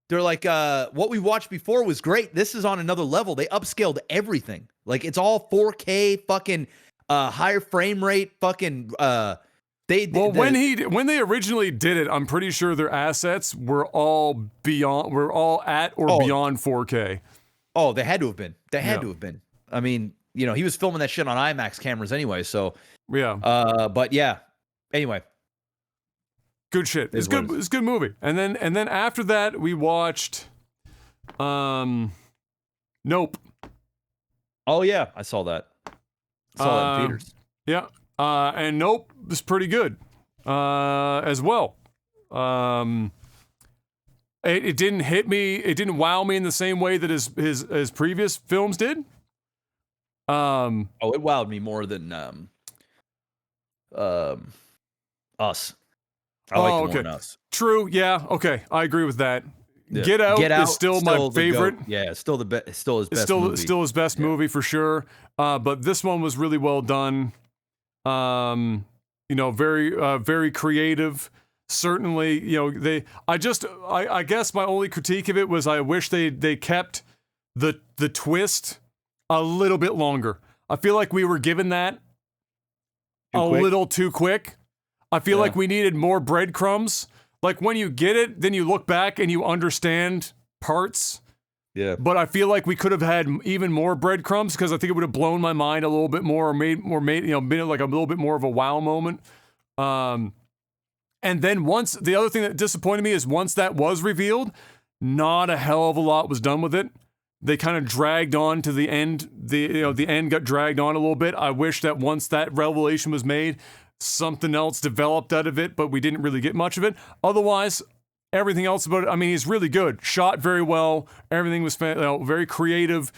They're like, what we watched before was great. This is on another level. They upscaled everything. Like it's all 4K, fucking higher frame rate, fucking. When they originally did it, I'm pretty sure their assets were all at or beyond 4K. Oh, they had to have been. They had to have been. I mean, he was filming that shit on IMAX cameras anyway. So, Yeah. but yeah. Anyway, Good shit. It's good. It's a good movie. And then after that, we watched, Nope. Oh yeah, I saw that. I saw that in theaters. Yeah. And Nope was pretty good, as well. It didn't hit me. It didn't wow me in the same way that his previous films did. It wowed me more than Us. I like the more than Us. True. Yeah. Okay. I agree with that. Yeah. Get Out is still my favorite. Yeah, it's still the best. It's still his best. Still his best movie for sure. But this one was really well done. Very creative. Certainly, I guess my only critique of it was I wish they kept the twist a little bit longer. I feel like we were given that little too quick. I feel like we needed more breadcrumbs. Like when you get it, then you look back and you understand parts. Yeah. But I feel like we could have had even more breadcrumbs because I think it would have blown my mind a little bit more or made been like a little bit more of a wow moment. And then the other thing that disappointed me is once that was revealed, not a hell of a lot was done with it. They kind of dragged on to the end. The end got dragged on a little bit. I wish that once that revelation was made, something else developed out of it, but we didn't really get much of it. Otherwise, everything else about it, I mean, he's really good. Shot very well. Everything was very creative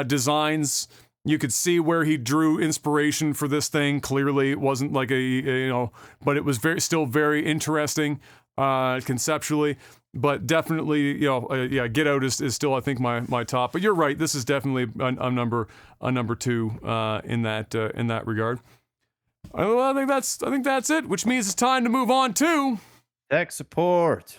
designs. You could see where he drew inspiration for this thing. Clearly, it wasn't like but it was still very interesting conceptually. But definitely, Get Out is still, I think, my top. But you're right. This is definitely a number two in that regard. Well, I think that's it, which means it's time to move on to tech support.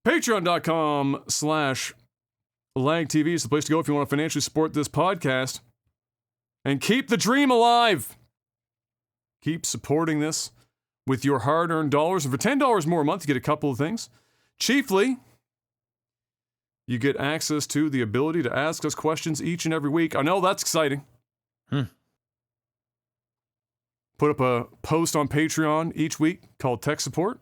Patreon.com/LagTV is the place to go if you want to financially support this podcast and keep the dream alive. Keep supporting this with your hard-earned dollars. And for $10 more a month, you get a couple of things. Chiefly, you get access to the ability to ask us questions each and every week. I know that's exciting. Put up a post on Patreon each week called Tech Support.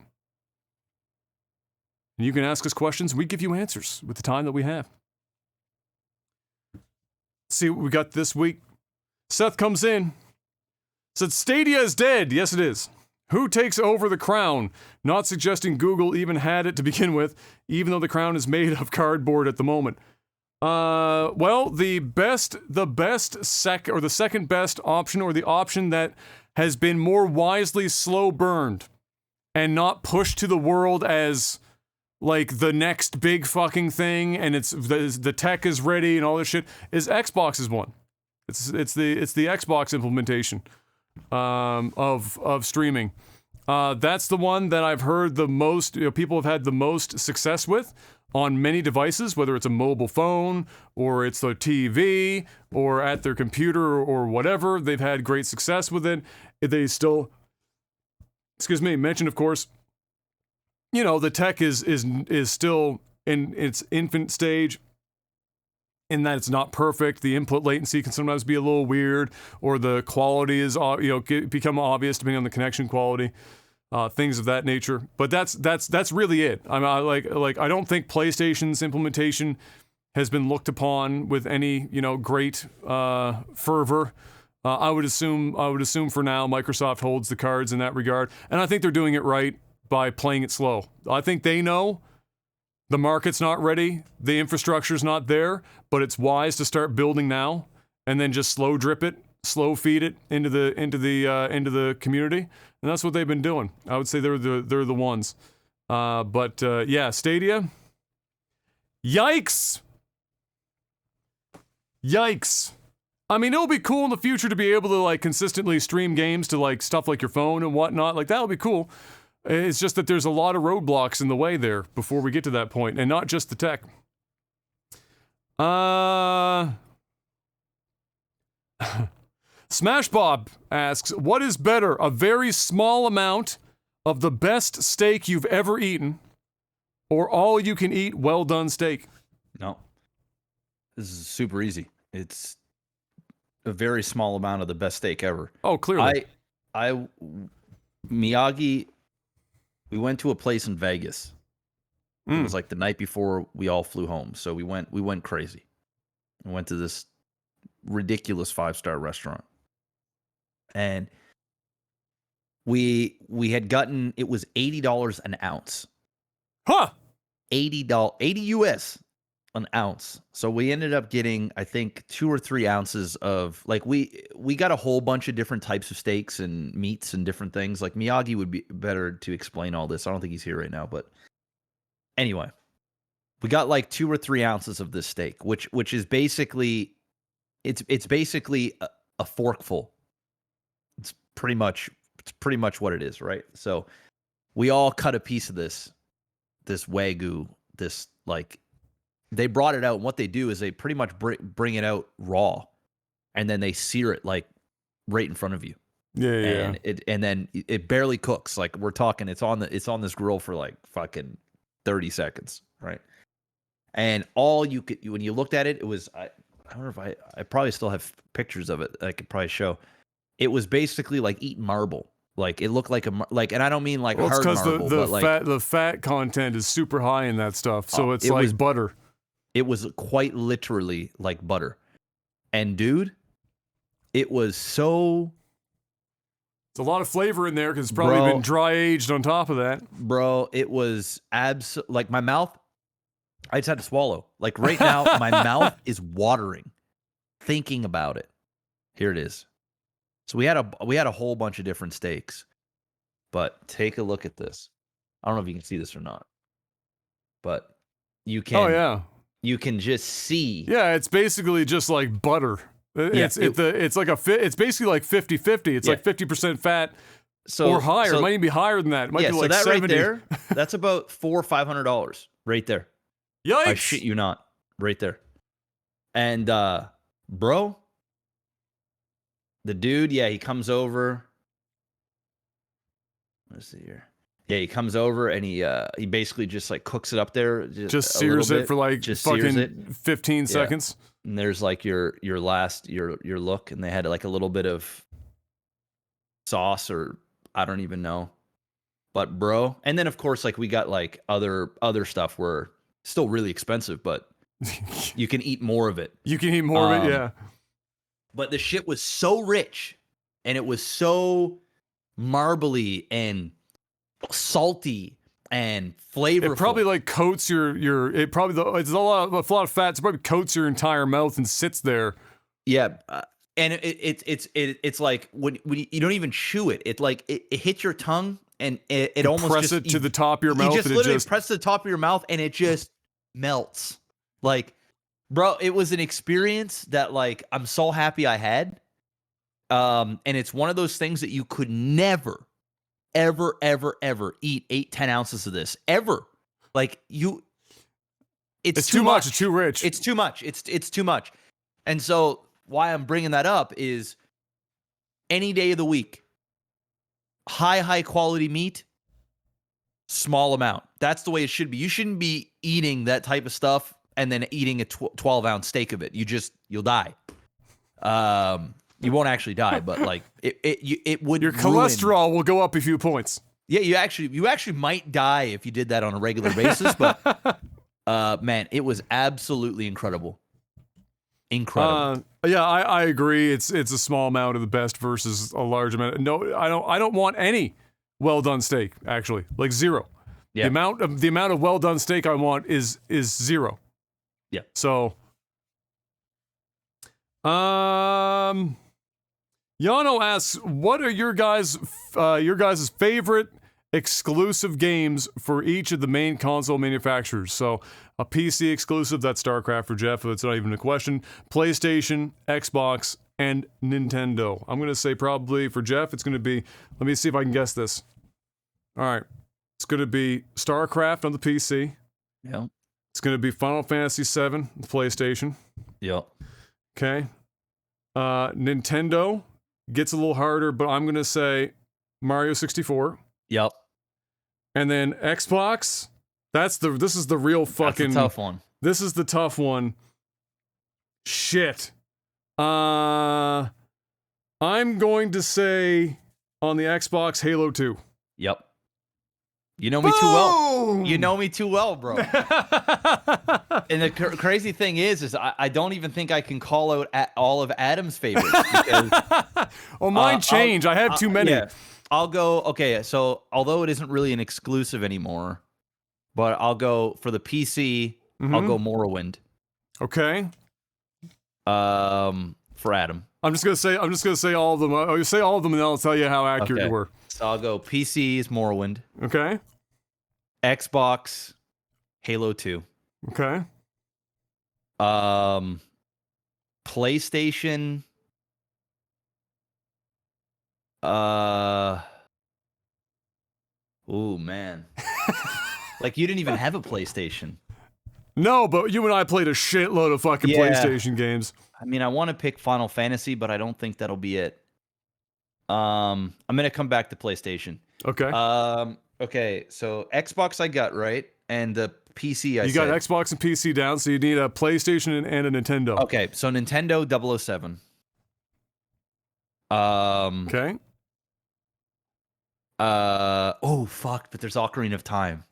And you can ask us questions, and we give you answers with the time that we have. Let's see what we got this week. Seth comes in. Said, Stadia is dead. Yes, it is. Who takes over the crown? Not suggesting Google even had it to begin with, even though the crown is made of cardboard at the moment. Well, the second best option, or the option that has been more wisely slow burned and not pushed to the world as like the next big fucking thing, and the tech is ready and all this shit, is Xbox's one. It's the Xbox implementation of streaming. That's the one that I've heard the most, people have had the most success with on many devices, whether it's a mobile phone or it's a TV or at their computer or whatever. They've had great success with it. They still, mentioned, of course, the tech is still in its infant stage, in that it's not perfect. The input latency can sometimes be a little weird, or the quality is become obvious depending on the connection quality, things of that nature. But that's really it. I mean, I don't think PlayStation's implementation has been looked upon with any great fervor. I would assume for now Microsoft holds the cards in that regard, and I think they're doing it right by playing it slow. I think they know the market's not ready, the infrastructure's not there, but it's wise to start building now and then just slow feed it into the community, and that's what they've been doing. I would say they're the ones. Yeah, Stadia. Yikes. I mean, it'll be cool in the future to be able to consistently stream games to stuff like your phone and whatnot. That'll be cool. It's just that there's a lot of roadblocks in the way there before we get to that point, and not just the tech. Smash Bob asks, what is better, a very small amount of the best steak you've ever eaten, or all you can eat well-done steak? No. This is super easy. It's a very small amount of the best steak ever. Oh, clearly. Miyagi, we went to a place in Vegas. It was like the night before we all flew home. So we went crazy. We went to this ridiculous 5-star restaurant. And we had gotten, it was $80 an ounce. Huh. $80 US an ounce. So we ended up getting, I think, 2 or 3 ounces of, like, we got a whole bunch of different types of steaks and meats and different things. Like, Miyagi would be better to explain all this. I don't think he's here right now, but anyway, we got like 2 or 3 ounces of this steak, which is basically, it's basically a forkful. It's pretty much what it is, right? So we all cut a piece of this Wagyu, this, like, they brought it out, and what they do is they pretty much bring it out raw, and then they sear it, like, right in front of you. Yeah. And then it barely cooks. Like, we're talking, it's on this grill for like fucking 30 seconds, right? And all you could, when you looked at it, it was, I don't know if I probably still have pictures of it I could probably show. It was basically like eating marble. Like, it looked like and I don't mean like hard marble, but like the fat content is super high in that stuff, so it's like butter. It was quite literally like butter. And dude, it was so... It's a lot of flavor in there because it's probably been dry aged on top of that. Bro, it was like, my mouth, I just had to swallow. Like, right now, my mouth is watering thinking about it. Here it is. So we had a whole bunch of different steaks. But take a look at this. I don't know if you can see this or not. But you can... Oh, yeah. You can just see. Yeah, it's basically just like butter. It's basically like 50-50. It's like 50% fat or higher. It might even be higher than that. It might be like that 70. Right there, that's about $400 or $500 right there. Yikes! I shit you not, right there. And bro, the dude, he comes over. Let's see here. Yeah, he comes over and he basically just like cooks it up there. Just sears it for like just fucking 15 seconds. And there's like your look, and they had like a little bit of sauce, or I don't even know. But bro, and then of course, like, we got like other stuff were still really expensive, but you can eat more of it. You can eat more of it, yeah. But the shit was so rich, and it was so marbly and salty and flavorful. It probably like coats your it's a lot of fat. So it probably coats your entire mouth and sits there. Yeah, and it's like when you don't even chew it. It like it hits your tongue, and it almost press it to the top of your mouth. You just literally press to the top of your mouth, and it just melts. Like, bro, it was an experience that, like, I'm so happy I had. And it's one of those things that you could never, ever, ever, ever eat 8-10 ounces of this ever. Like, it's too much. It's too rich. It's too much. It's too much. And so why I'm bringing that up is any day of the week, high quality meat, small amount. That's the way it should be. You shouldn't be eating that type of stuff and then eating a 12-ounce steak of it. You'll die. You won't actually die, but like it would. Your cholesterol will go up a few points. Yeah, you actually might die if you did that on a regular basis. But man, it was absolutely incredible. Incredible. Yeah, I agree. It's a small amount of the best versus a large amount. No, I don't want any well done steak. Actually, like zero. Yeah. The amount of well done steak I want is zero. Yeah. So, Yano asks, what are your guys' favorite exclusive games for each of the main console manufacturers? So, a PC exclusive, that's StarCraft for Jeff, it's not even a question. PlayStation, Xbox, and Nintendo. I'm going to say probably for Jeff, it's going to be, let me see if I can guess this. All right. It's going to be StarCraft on the PC. Yeah. It's going to be Final Fantasy VII on the PlayStation. Yeah. Okay. Nintendo gets a little harder, but I'm going to say Mario 64. Yep. And then Xbox, this is the real fucking... That's a tough one. This is the tough one. Shit. I'm going to say on the Xbox, Halo 2. Yep. You know me too well. You know me too well, bro. And the crazy thing is I don't even think I can call out all of Adam's favorites. Because, well, mine change. I have too many. Yeah, I'll go. Okay, so although it isn't really an exclusive anymore, but I'll go for the PC. I'll go Morrowind. Okay. For Adam. I'm just gonna say all of them. You say all of them, and then I'll tell you how accurate you were. So I'll go PC is Morrowind. Okay. Xbox, Halo 2. Okay. PlayStation. Oh man. Like you didn't even have a PlayStation. No, but you and I played a shitload of fucking PlayStation games. I mean, I want to pick Final Fantasy, but I don't think that'll be it. I'm gonna come back to PlayStation. Okay. Okay, so Xbox I got right, and the PC you got Xbox and PC down, so you need a PlayStation and a Nintendo. Okay, so Nintendo 007. Okay. Oh fuck! But there's Ocarina of Time.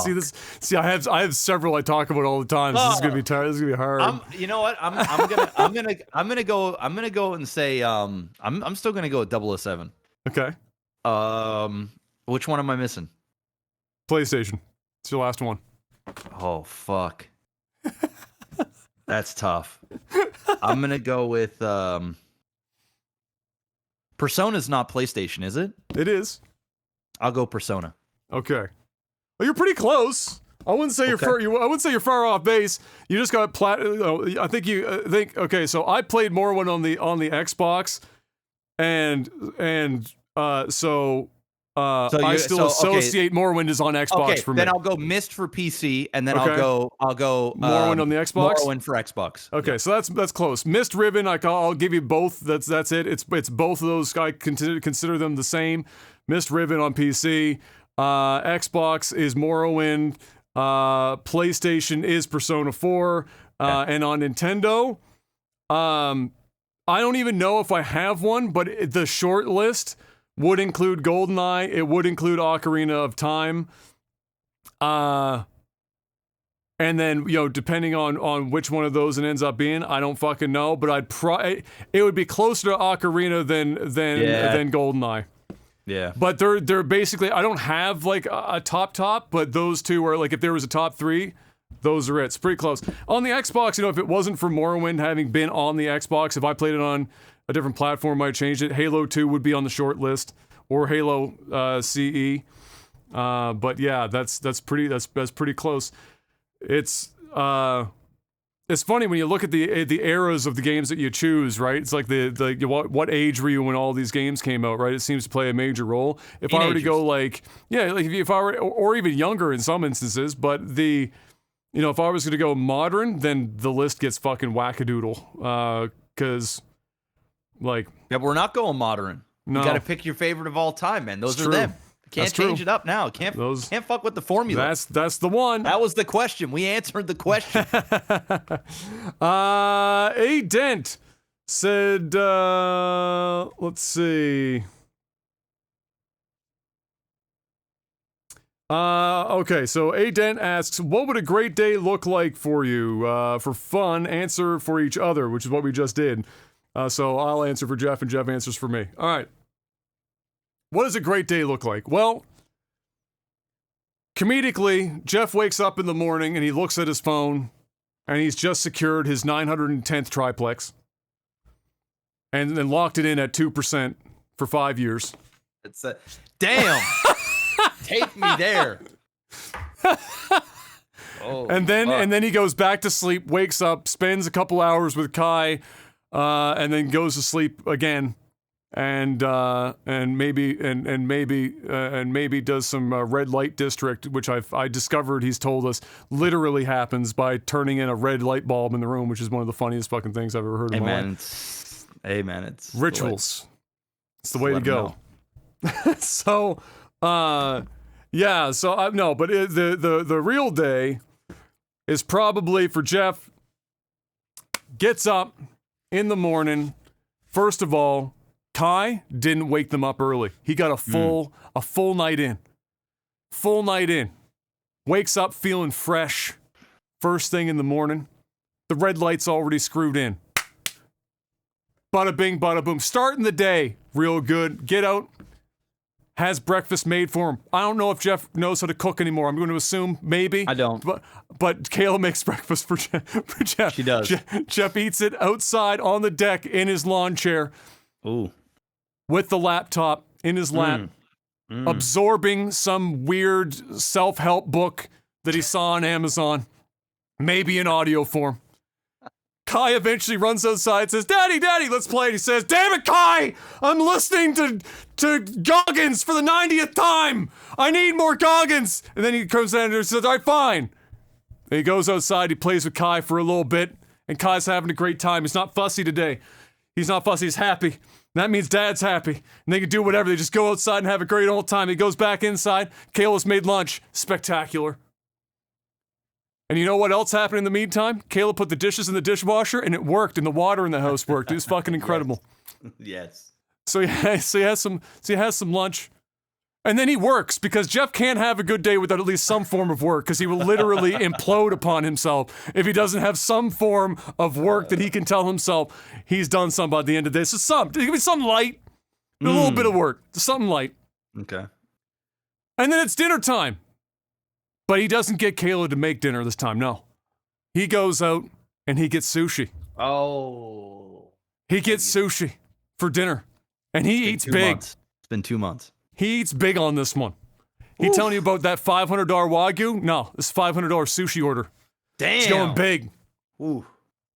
See this? See, I have several I talk about all the time. So this is gonna be tired. This is gonna be hard. You know what? I'm gonna go and say I'm still gonna go with 007. Okay. Which one am I missing? PlayStation. It's your last one. Oh fuck. That's tough. I'm gonna go with Persona's not PlayStation, is it? It is. I'll go Persona. Okay. Well, you're pretty close. I wouldn't say I wouldn't say you're far off base. You just got I think you think. Okay, so I played Morrowind on the Xbox, and so I still associate Morrowind as on Xbox for me. Then I'll go Myst for PC, and then I'll go Morrowind on the Xbox. Morrowind for Xbox. Okay, so that's close. Myst Ribbon, I'll give you both. That's it. It's both of those. I consider them the same. Myst Ribbon on PC. Xbox is Morrowind. PlayStation is Persona 4. And on Nintendo, I don't even know if I have one, but the short list would include GoldenEye. It would include Ocarina of Time. And then, depending on which one of those it ends up being, I don't fucking know, but it would be closer to Ocarina than GoldenEye. Yeah. But they're basically, I don't have like a top, but those two are like, if there was a top three, those are it. It's pretty close. On the Xbox, if it wasn't for Morrowind having been on the Xbox, if I played it on a different platform, I might change it. Halo 2 would be on the short list, or Halo CE. But yeah, that's pretty close. It's funny when you look at the eras of the games that you choose, right? It's like what age were you when all these games came out, right? It seems to play a major role. If I were to go if I were, or even younger in some instances, but if I was going to go modern, then the list gets fucking wackadoodle. Because yeah, but we're not going modern. No. You got to pick your favorite of all time, man. Those are true. them. Can't That's change true. it up now. Can't fuck with the formula. That's the one. That was the question. We answered the question. A Dent said, let's see. Okay, so A Dent asks, what would a great day look like for you? For fun, answer for each other, which is what we just did. So I'll answer for Jeff and Jeff answers for me. All right. What does a great day look like? Well, comedically, Jeff wakes up in the morning and he looks at his phone and he's just secured his 910th triplex and then locked it in at 2% for 5 years. It's damn. Take me there. And then he goes back to sleep, wakes up, spends a couple hours with Kai, and then goes to sleep again. And maybe does some red light district, which I discovered, he's told us, literally happens by turning in a red light bulb in the room, which is one of the funniest fucking things I've ever heard in my life. It's rituals. It's the way to go. So, yeah. So no, but the real day is probably for Jeff. Gets up, in the morning. First of all, Kai didn't wake them up early. He got a full night in. Full night in. Wakes up feeling fresh. First thing in the morning. The red light's already screwed in. Bada bing, bada boom. Starting the day real good. Get out. Has breakfast made for him. I don't know if Jeff knows how to cook anymore. I'm going to assume maybe. I don't. But Kayla makes breakfast for Jeff. She does. Jeff eats it outside on the deck in his lawn chair. Ooh. With the laptop in his lap. Absorbing some weird self-help book that he saw on Amazon. Maybe in audio form. Kai eventually runs outside and says, Daddy, let's play. And he says, damn it, Kai! I'm listening to Goggins for the 90th time! I need more Goggins! And then he comes down and says, all right, fine. And he goes outside, he plays with Kai for a little bit, and Kai's having a great time. He's not fussy today. He's not fussy, he's happy. And that means Dad's happy. And they can do whatever. They just go outside and have a great old time. He goes back inside. Kayla's made lunch. Spectacular. And you know what else happened in the meantime? Kayla put the dishes in the dishwasher, and it worked, and the water in the house worked. It was fucking incredible. Yes. So he has some lunch, and then he works because Jeff can't have a good day without at least some form of work because he will literally implode upon himself if he doesn't have some form of work that he can tell himself he's done some by the end of this. So give me something light, a little bit of work, something light. Okay. And then it's dinner time. But he doesn't get Kayla to make dinner this time, no. He goes out and he gets sushi. Oh. He gets sushi for dinner. And he eats big. It's been 2 months. He eats big on this one. He telling you about that $500 Wagyu? No, this $500 sushi order. Damn. It's going big. Ooh.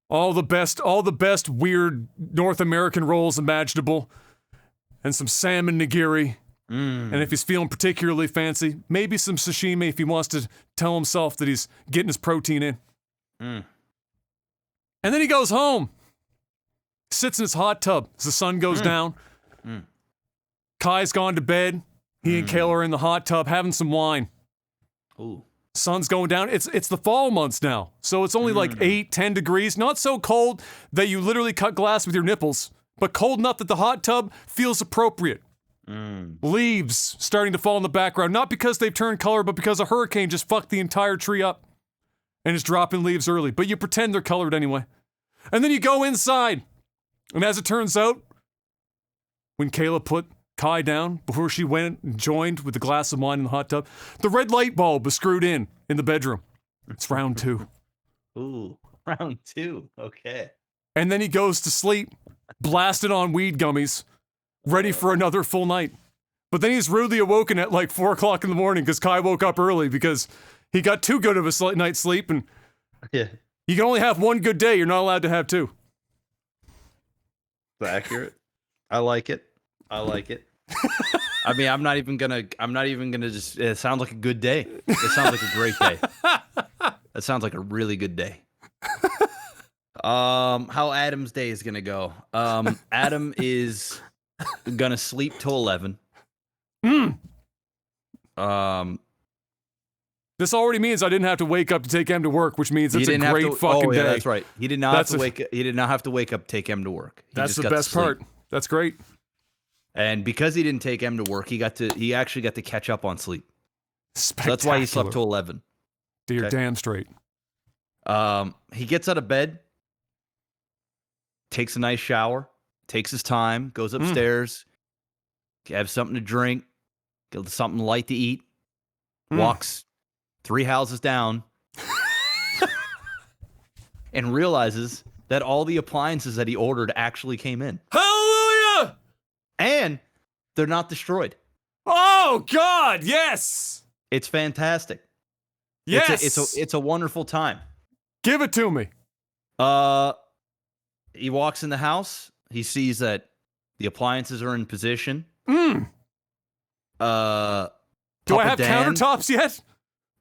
All the best weird North American rolls imaginable. And some salmon nigiri. And if he's feeling particularly fancy, maybe some sashimi if he wants to tell himself that he's getting his protein in. And then he goes home. Sits in his hot tub as the sun goes down. Kai's gone to bed. He and Kayla are in the hot tub having some wine. Ooh. Sun's going down. It's the fall months now. So it's only like 8-10 degrees. Not so cold that you literally cut glass with your nipples, but cold enough that the hot tub feels appropriate. Leaves starting to fall in the background, not because they've turned color, but because a hurricane just fucked the entire tree up and is dropping leaves early. But you pretend they're colored anyway. And then you go inside. And as it turns out, when Kayla put Kai down before she went and joined with a glass of wine in the hot tub, the red light bulb was screwed in the bedroom. It's round 2. Ooh. Round 2. Okay. And then he goes to sleep, blasted on weed gummies, ready for another full night. But then he's rudely awoken at like 4 o'clock in the morning because Kai woke up early because he got too good of a night's sleep, and you can only have one good day. You're not allowed to have 2. That's accurate. I like it. I mean, I'm not even gonna just, it sounds like a good day. It sounds like a great day. That sounds like a really good day. How Adam's day is gonna go. Adam is gonna sleep till 11. This already means I didn't have to wake up to take him to work, which means it's a great fucking day. That's right. He did not have to wake. He did not have to wake up to take him to work. That's the best part. That's great. And because he didn't take him to work, he actually got to catch up on sleep. So that's why he slept till 11. You're damn straight. He gets out of bed, takes a nice shower, takes his time, goes upstairs, have something to drink, get something light to eat, walks 3 houses down, and realizes that all the appliances that he ordered actually came in. Hallelujah! And they're not destroyed. Oh, God, yes! It's fantastic. Yes! It's a wonderful time. Give it to me. He walks in the house. He sees that the appliances are in position. Do I have countertops yet?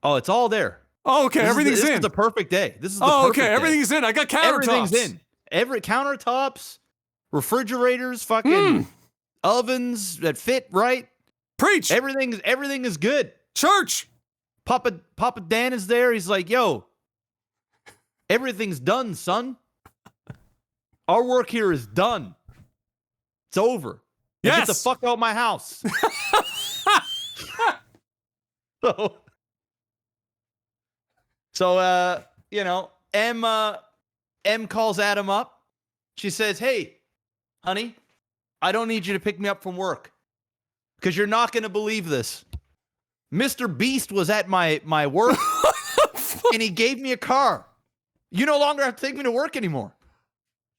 Oh, it's all there. Oh, okay. Everything's in. This is the perfect day. This is the perfect day. Everything's in. I got countertops. Everything's in. Every countertops, refrigerators, fucking ovens that fit right. Preach. Everything is good. Church. Papa Dan is there. He's like, yo, everything's done, son. Our work here is done. It's over. Now get the fuck out of my house. So, you know, M calls Adam up. She says, "Hey, honey, I don't need you to pick me up from work because you're not going to believe this. Mr. Beast was at my work and he gave me a car. You no longer have to take me to work anymore."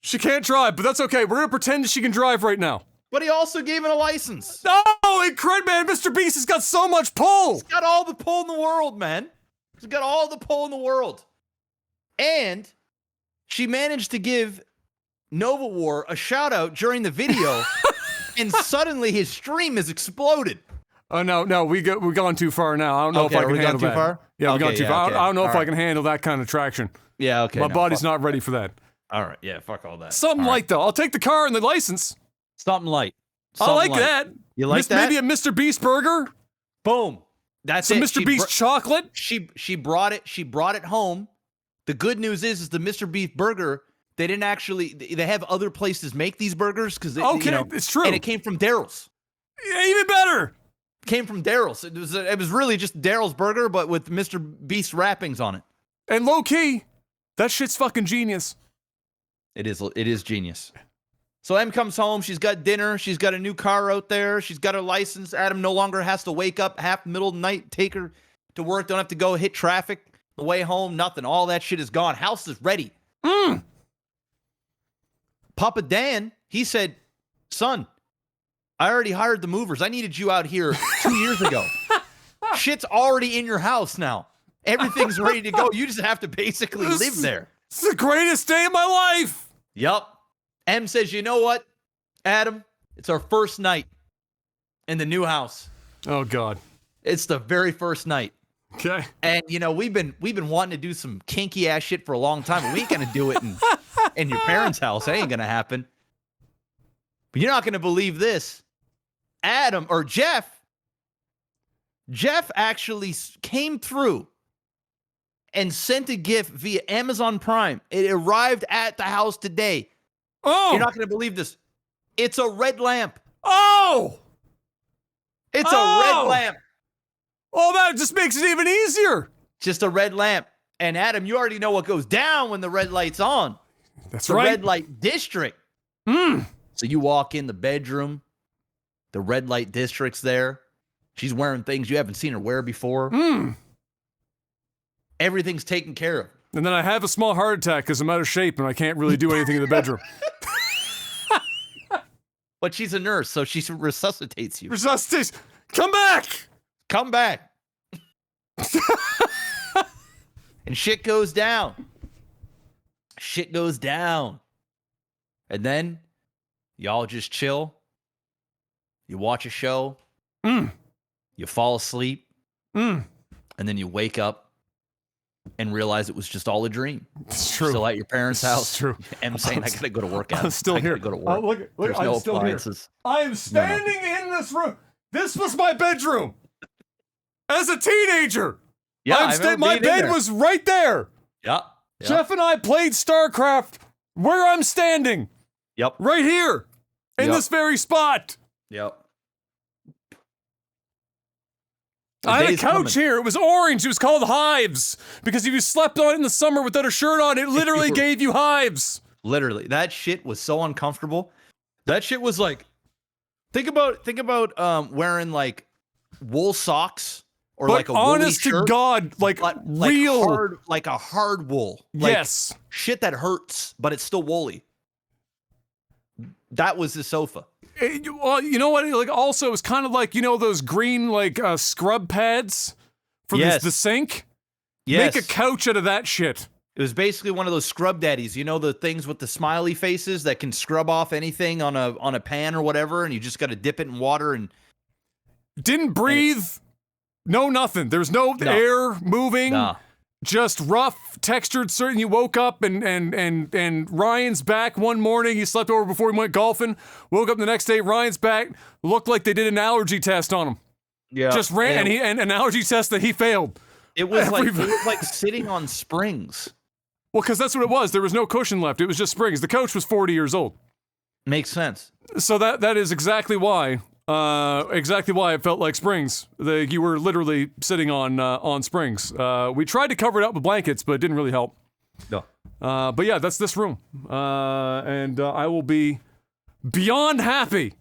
She can't drive, but that's okay. We're gonna pretend that she can drive right now. But he also gave it a license. No, and cred, man, Mr. Beast has got so much pull. He's got all the pull in the world, man. He's got all the pull in the world. And she managed to give Nova War a shout out during the video, and suddenly his stream has exploded. Oh no, we've gone too far now. I don't know if I can handle that. Far? Yeah, we've okay, gone too far. Okay. I don't know if right. I can handle that kind of traction. Yeah, okay. My body's not ready for that. All right, yeah, fuck all that. Something all light right. though. I'll take the car and the license. Something light. I like that. You like that? Maybe a Mr. Beast burger. Boom. That's Some it. Mr. Beast chocolate. She brought it home. The good news is the Mr. Beast burger. They didn't actually. They have other places make these burgers because it's true. And it came from Daryl's. Yeah, even better. Came from Daryl's. It was really just Daryl's burger, but with Mr. Beast wrappings on it. And low key, that shit's fucking genius. It is genius. So M comes home. She's got dinner. She's got a new car out there. She's got her license. Adam no longer has to wake up half middle of the night, take her to work. Don't have to go hit traffic the way home. Nothing. All that shit is gone. House is ready. Papa Dan, he said, "Son, I already hired the movers. I needed you out here 2 years ago. Shit's already in your house now. Everything's ready to go. You just have to basically live there." It's the greatest day of my life. Yup. M says, "You know what, Adam? It's our first night in the new house. Oh God. It's the very first night. Okay. And you know, we've been wanting to do some kinky ass shit for a long time, but we ain't gonna do it in your parents' house. It ain't gonna happen. But you're not gonna believe this. Adam or Jeff actually came through and sent a gift via Amazon Prime. It arrived at the house today. Oh. You're not gonna believe this. It's a red lamp. Oh. It's a red lamp. Oh, that just makes it even easier. Just a red lamp. And Adam, you already know what goes down when the red light's on. That's the right. red light district. So you walk in the bedroom, the red light district's there. She's wearing things you haven't seen her wear before. Everything's taken care of. And then I have a small heart attack because I'm out of shape and I can't really do anything in the bedroom. But she's a nurse, so she resuscitates you. Resuscitate. Come back. Come back. And shit goes down. Shit goes down. And then y'all just chill. You watch a show. You fall asleep. And then you wake up and realize it was just all a dream. It's true. Still at your parents' house. It's true. I'm saying I gotta go to work. I'm still here. Go to work. Look, There's I'm no still appliances. Here. I am standing in this room. This was my bedroom. As a teenager. Yeah, my bed was right there. Yeah. Jeff and I played StarCraft where I'm standing. Yep. Right here. In this very spot. Yep. I had a couch here. It was orange. It was called Hives. Because if you slept on it in the summer without a shirt on, it literally gave you hives. Literally. That shit was so uncomfortable. That shit was like, think about wearing like wool socks or But like a woolly honest to shirt, God, like real. like a hard wool. Like Yes. shit that hurts, but it's still woolly. That was the sofa. Well, you know what? Like, also, it's kind of like, you know, those green, like, scrub pads for the sink? Yes. Make a couch out of that shit. It was basically one of those scrub daddies. You know, the things with the smiley faces that can scrub off anything on a pan or whatever, and you just got to dip it in water and... Didn't breathe. No nothing. There's no air moving. Nah. Just rough, textured, certain. You woke up and Ryan's back one morning. He slept over before he went golfing. Woke up the next day, Ryan's back. Looked like they did an allergy test on him. Yeah. Just ran and an allergy test that he failed. It was like sitting on springs. Well, because that's what it was. There was no cushion left. It was just springs. The coach was 40 years old. Makes sense. So that is exactly why it felt like springs. You were literally sitting on springs. We tried to cover it up with blankets, but it didn't really help. No. But yeah, that's this room. And I will be beyond happy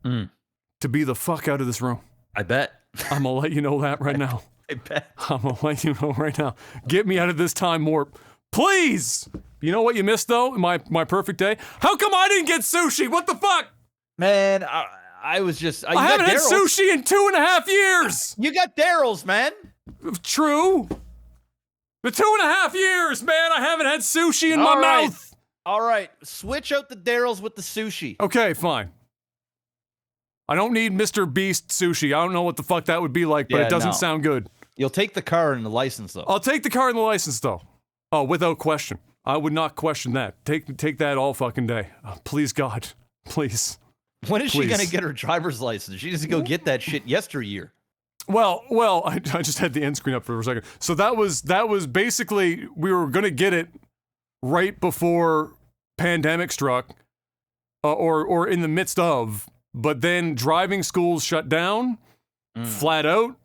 to be the fuck out of this room. I bet. I'm gonna let you know that right now. I bet. I'm gonna let you know right now. Get me out of this time warp. Please! You know what you missed, though? My perfect day? How come I didn't get sushi? What the fuck? Man, I was just... I haven't had sushi in 2.5 years! You got Daryl's, man. True. The 2.5 years, man, I haven't had sushi in my mouth. All right, switch out the Daryl's with the sushi. Okay, fine. I don't need Mr. Beast sushi. I don't know what the fuck that would be like, but it doesn't sound good. You'll take the car and the license, though. I'll take the car and the license, though. Oh, without question. I would not question that. Take that all fucking day. Oh, please, God. Please. When is she going to get her driver's license? She needs to go get that shit yesteryear. Well, I just had the end screen up for a second. So that was basically, we were going to get it right before pandemic struck, or in the midst of, but then driving schools shut down, flat out,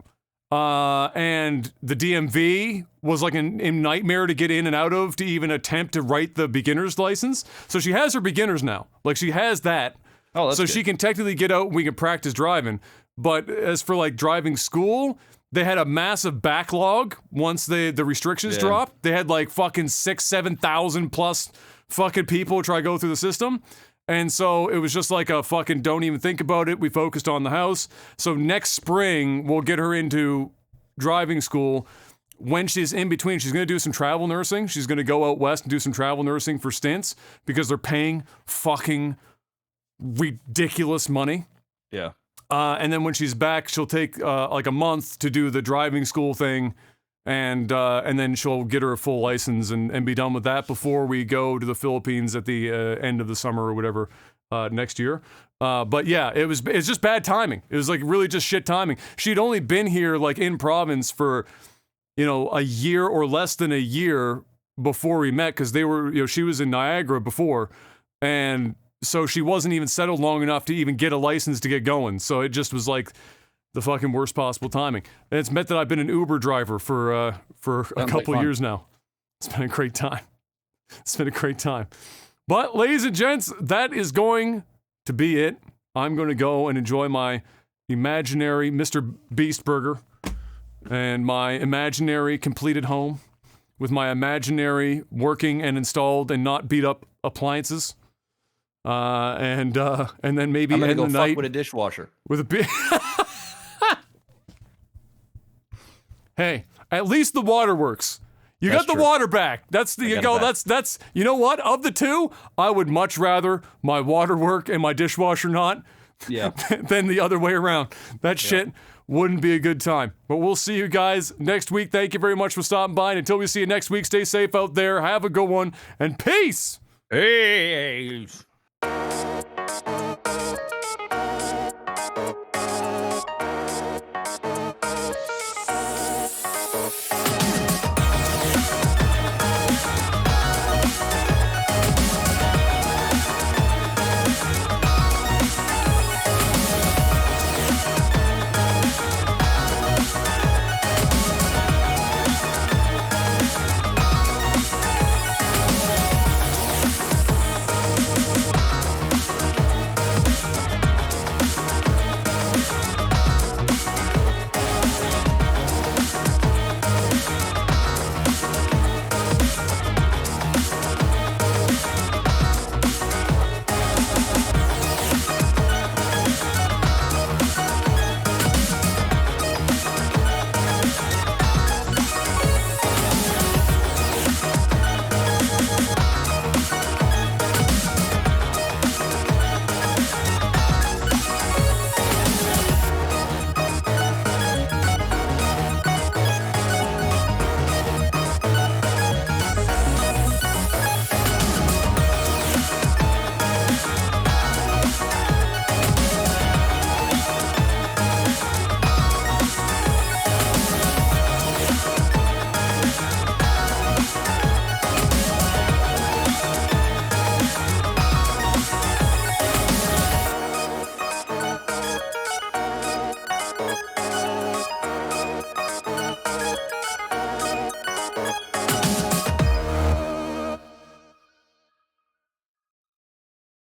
and the DMV was like a nightmare to get in and out of to even attempt to write the beginner's license. So she has her beginners now. Like, she has that. Oh, that's so good. she can technically get out and we can practice driving. But as for like driving school, they had a massive backlog once the restrictions dropped. They had like fucking 7,000 plus fucking people try to go through the system. And so it was just like a fucking don't even think about it. We focused on the house. So next spring, we'll get her into driving school. When she's in between, she's going to do some travel nursing. She's going to go out west and do some travel nursing for stints because they're paying fucking ridiculous money. Yeah. And then when she's back, she'll take like a month to do the driving school thing. And then she'll get her a full license and be done with that before we go to the Philippines at the end of the summer or whatever next year. But yeah, it's just bad timing. It was like really just shit timing. She'd only been here like in province for, a year or less than a year before we met because they were, she was in Niagara before. And so she wasn't even settled long enough to even get a license to get going. So it just was like the fucking worst possible timing. And it's meant that I've been an Uber driver for a couple years now. It's been a great time. It's been a great time. But ladies and gents, that is going to be it. I'm going to go and enjoy my imaginary Mr. Beast burger and my imaginary completed home with my imaginary working and installed and not beat up appliances. And then maybe I'm gonna end go the fuck night with a dishwasher. with a big. Hey, at least the water works. You That's got the true. water back. That's the I you got go. it back. That's you know what? Of the two, I would much rather my water work and my dishwasher not Yeah. than the other way around. That shit wouldn't be a good time. But we'll see you guys next week. Thank you very much for stopping by. And until we see you next week, stay safe out there. Have a good one and peace. Hey.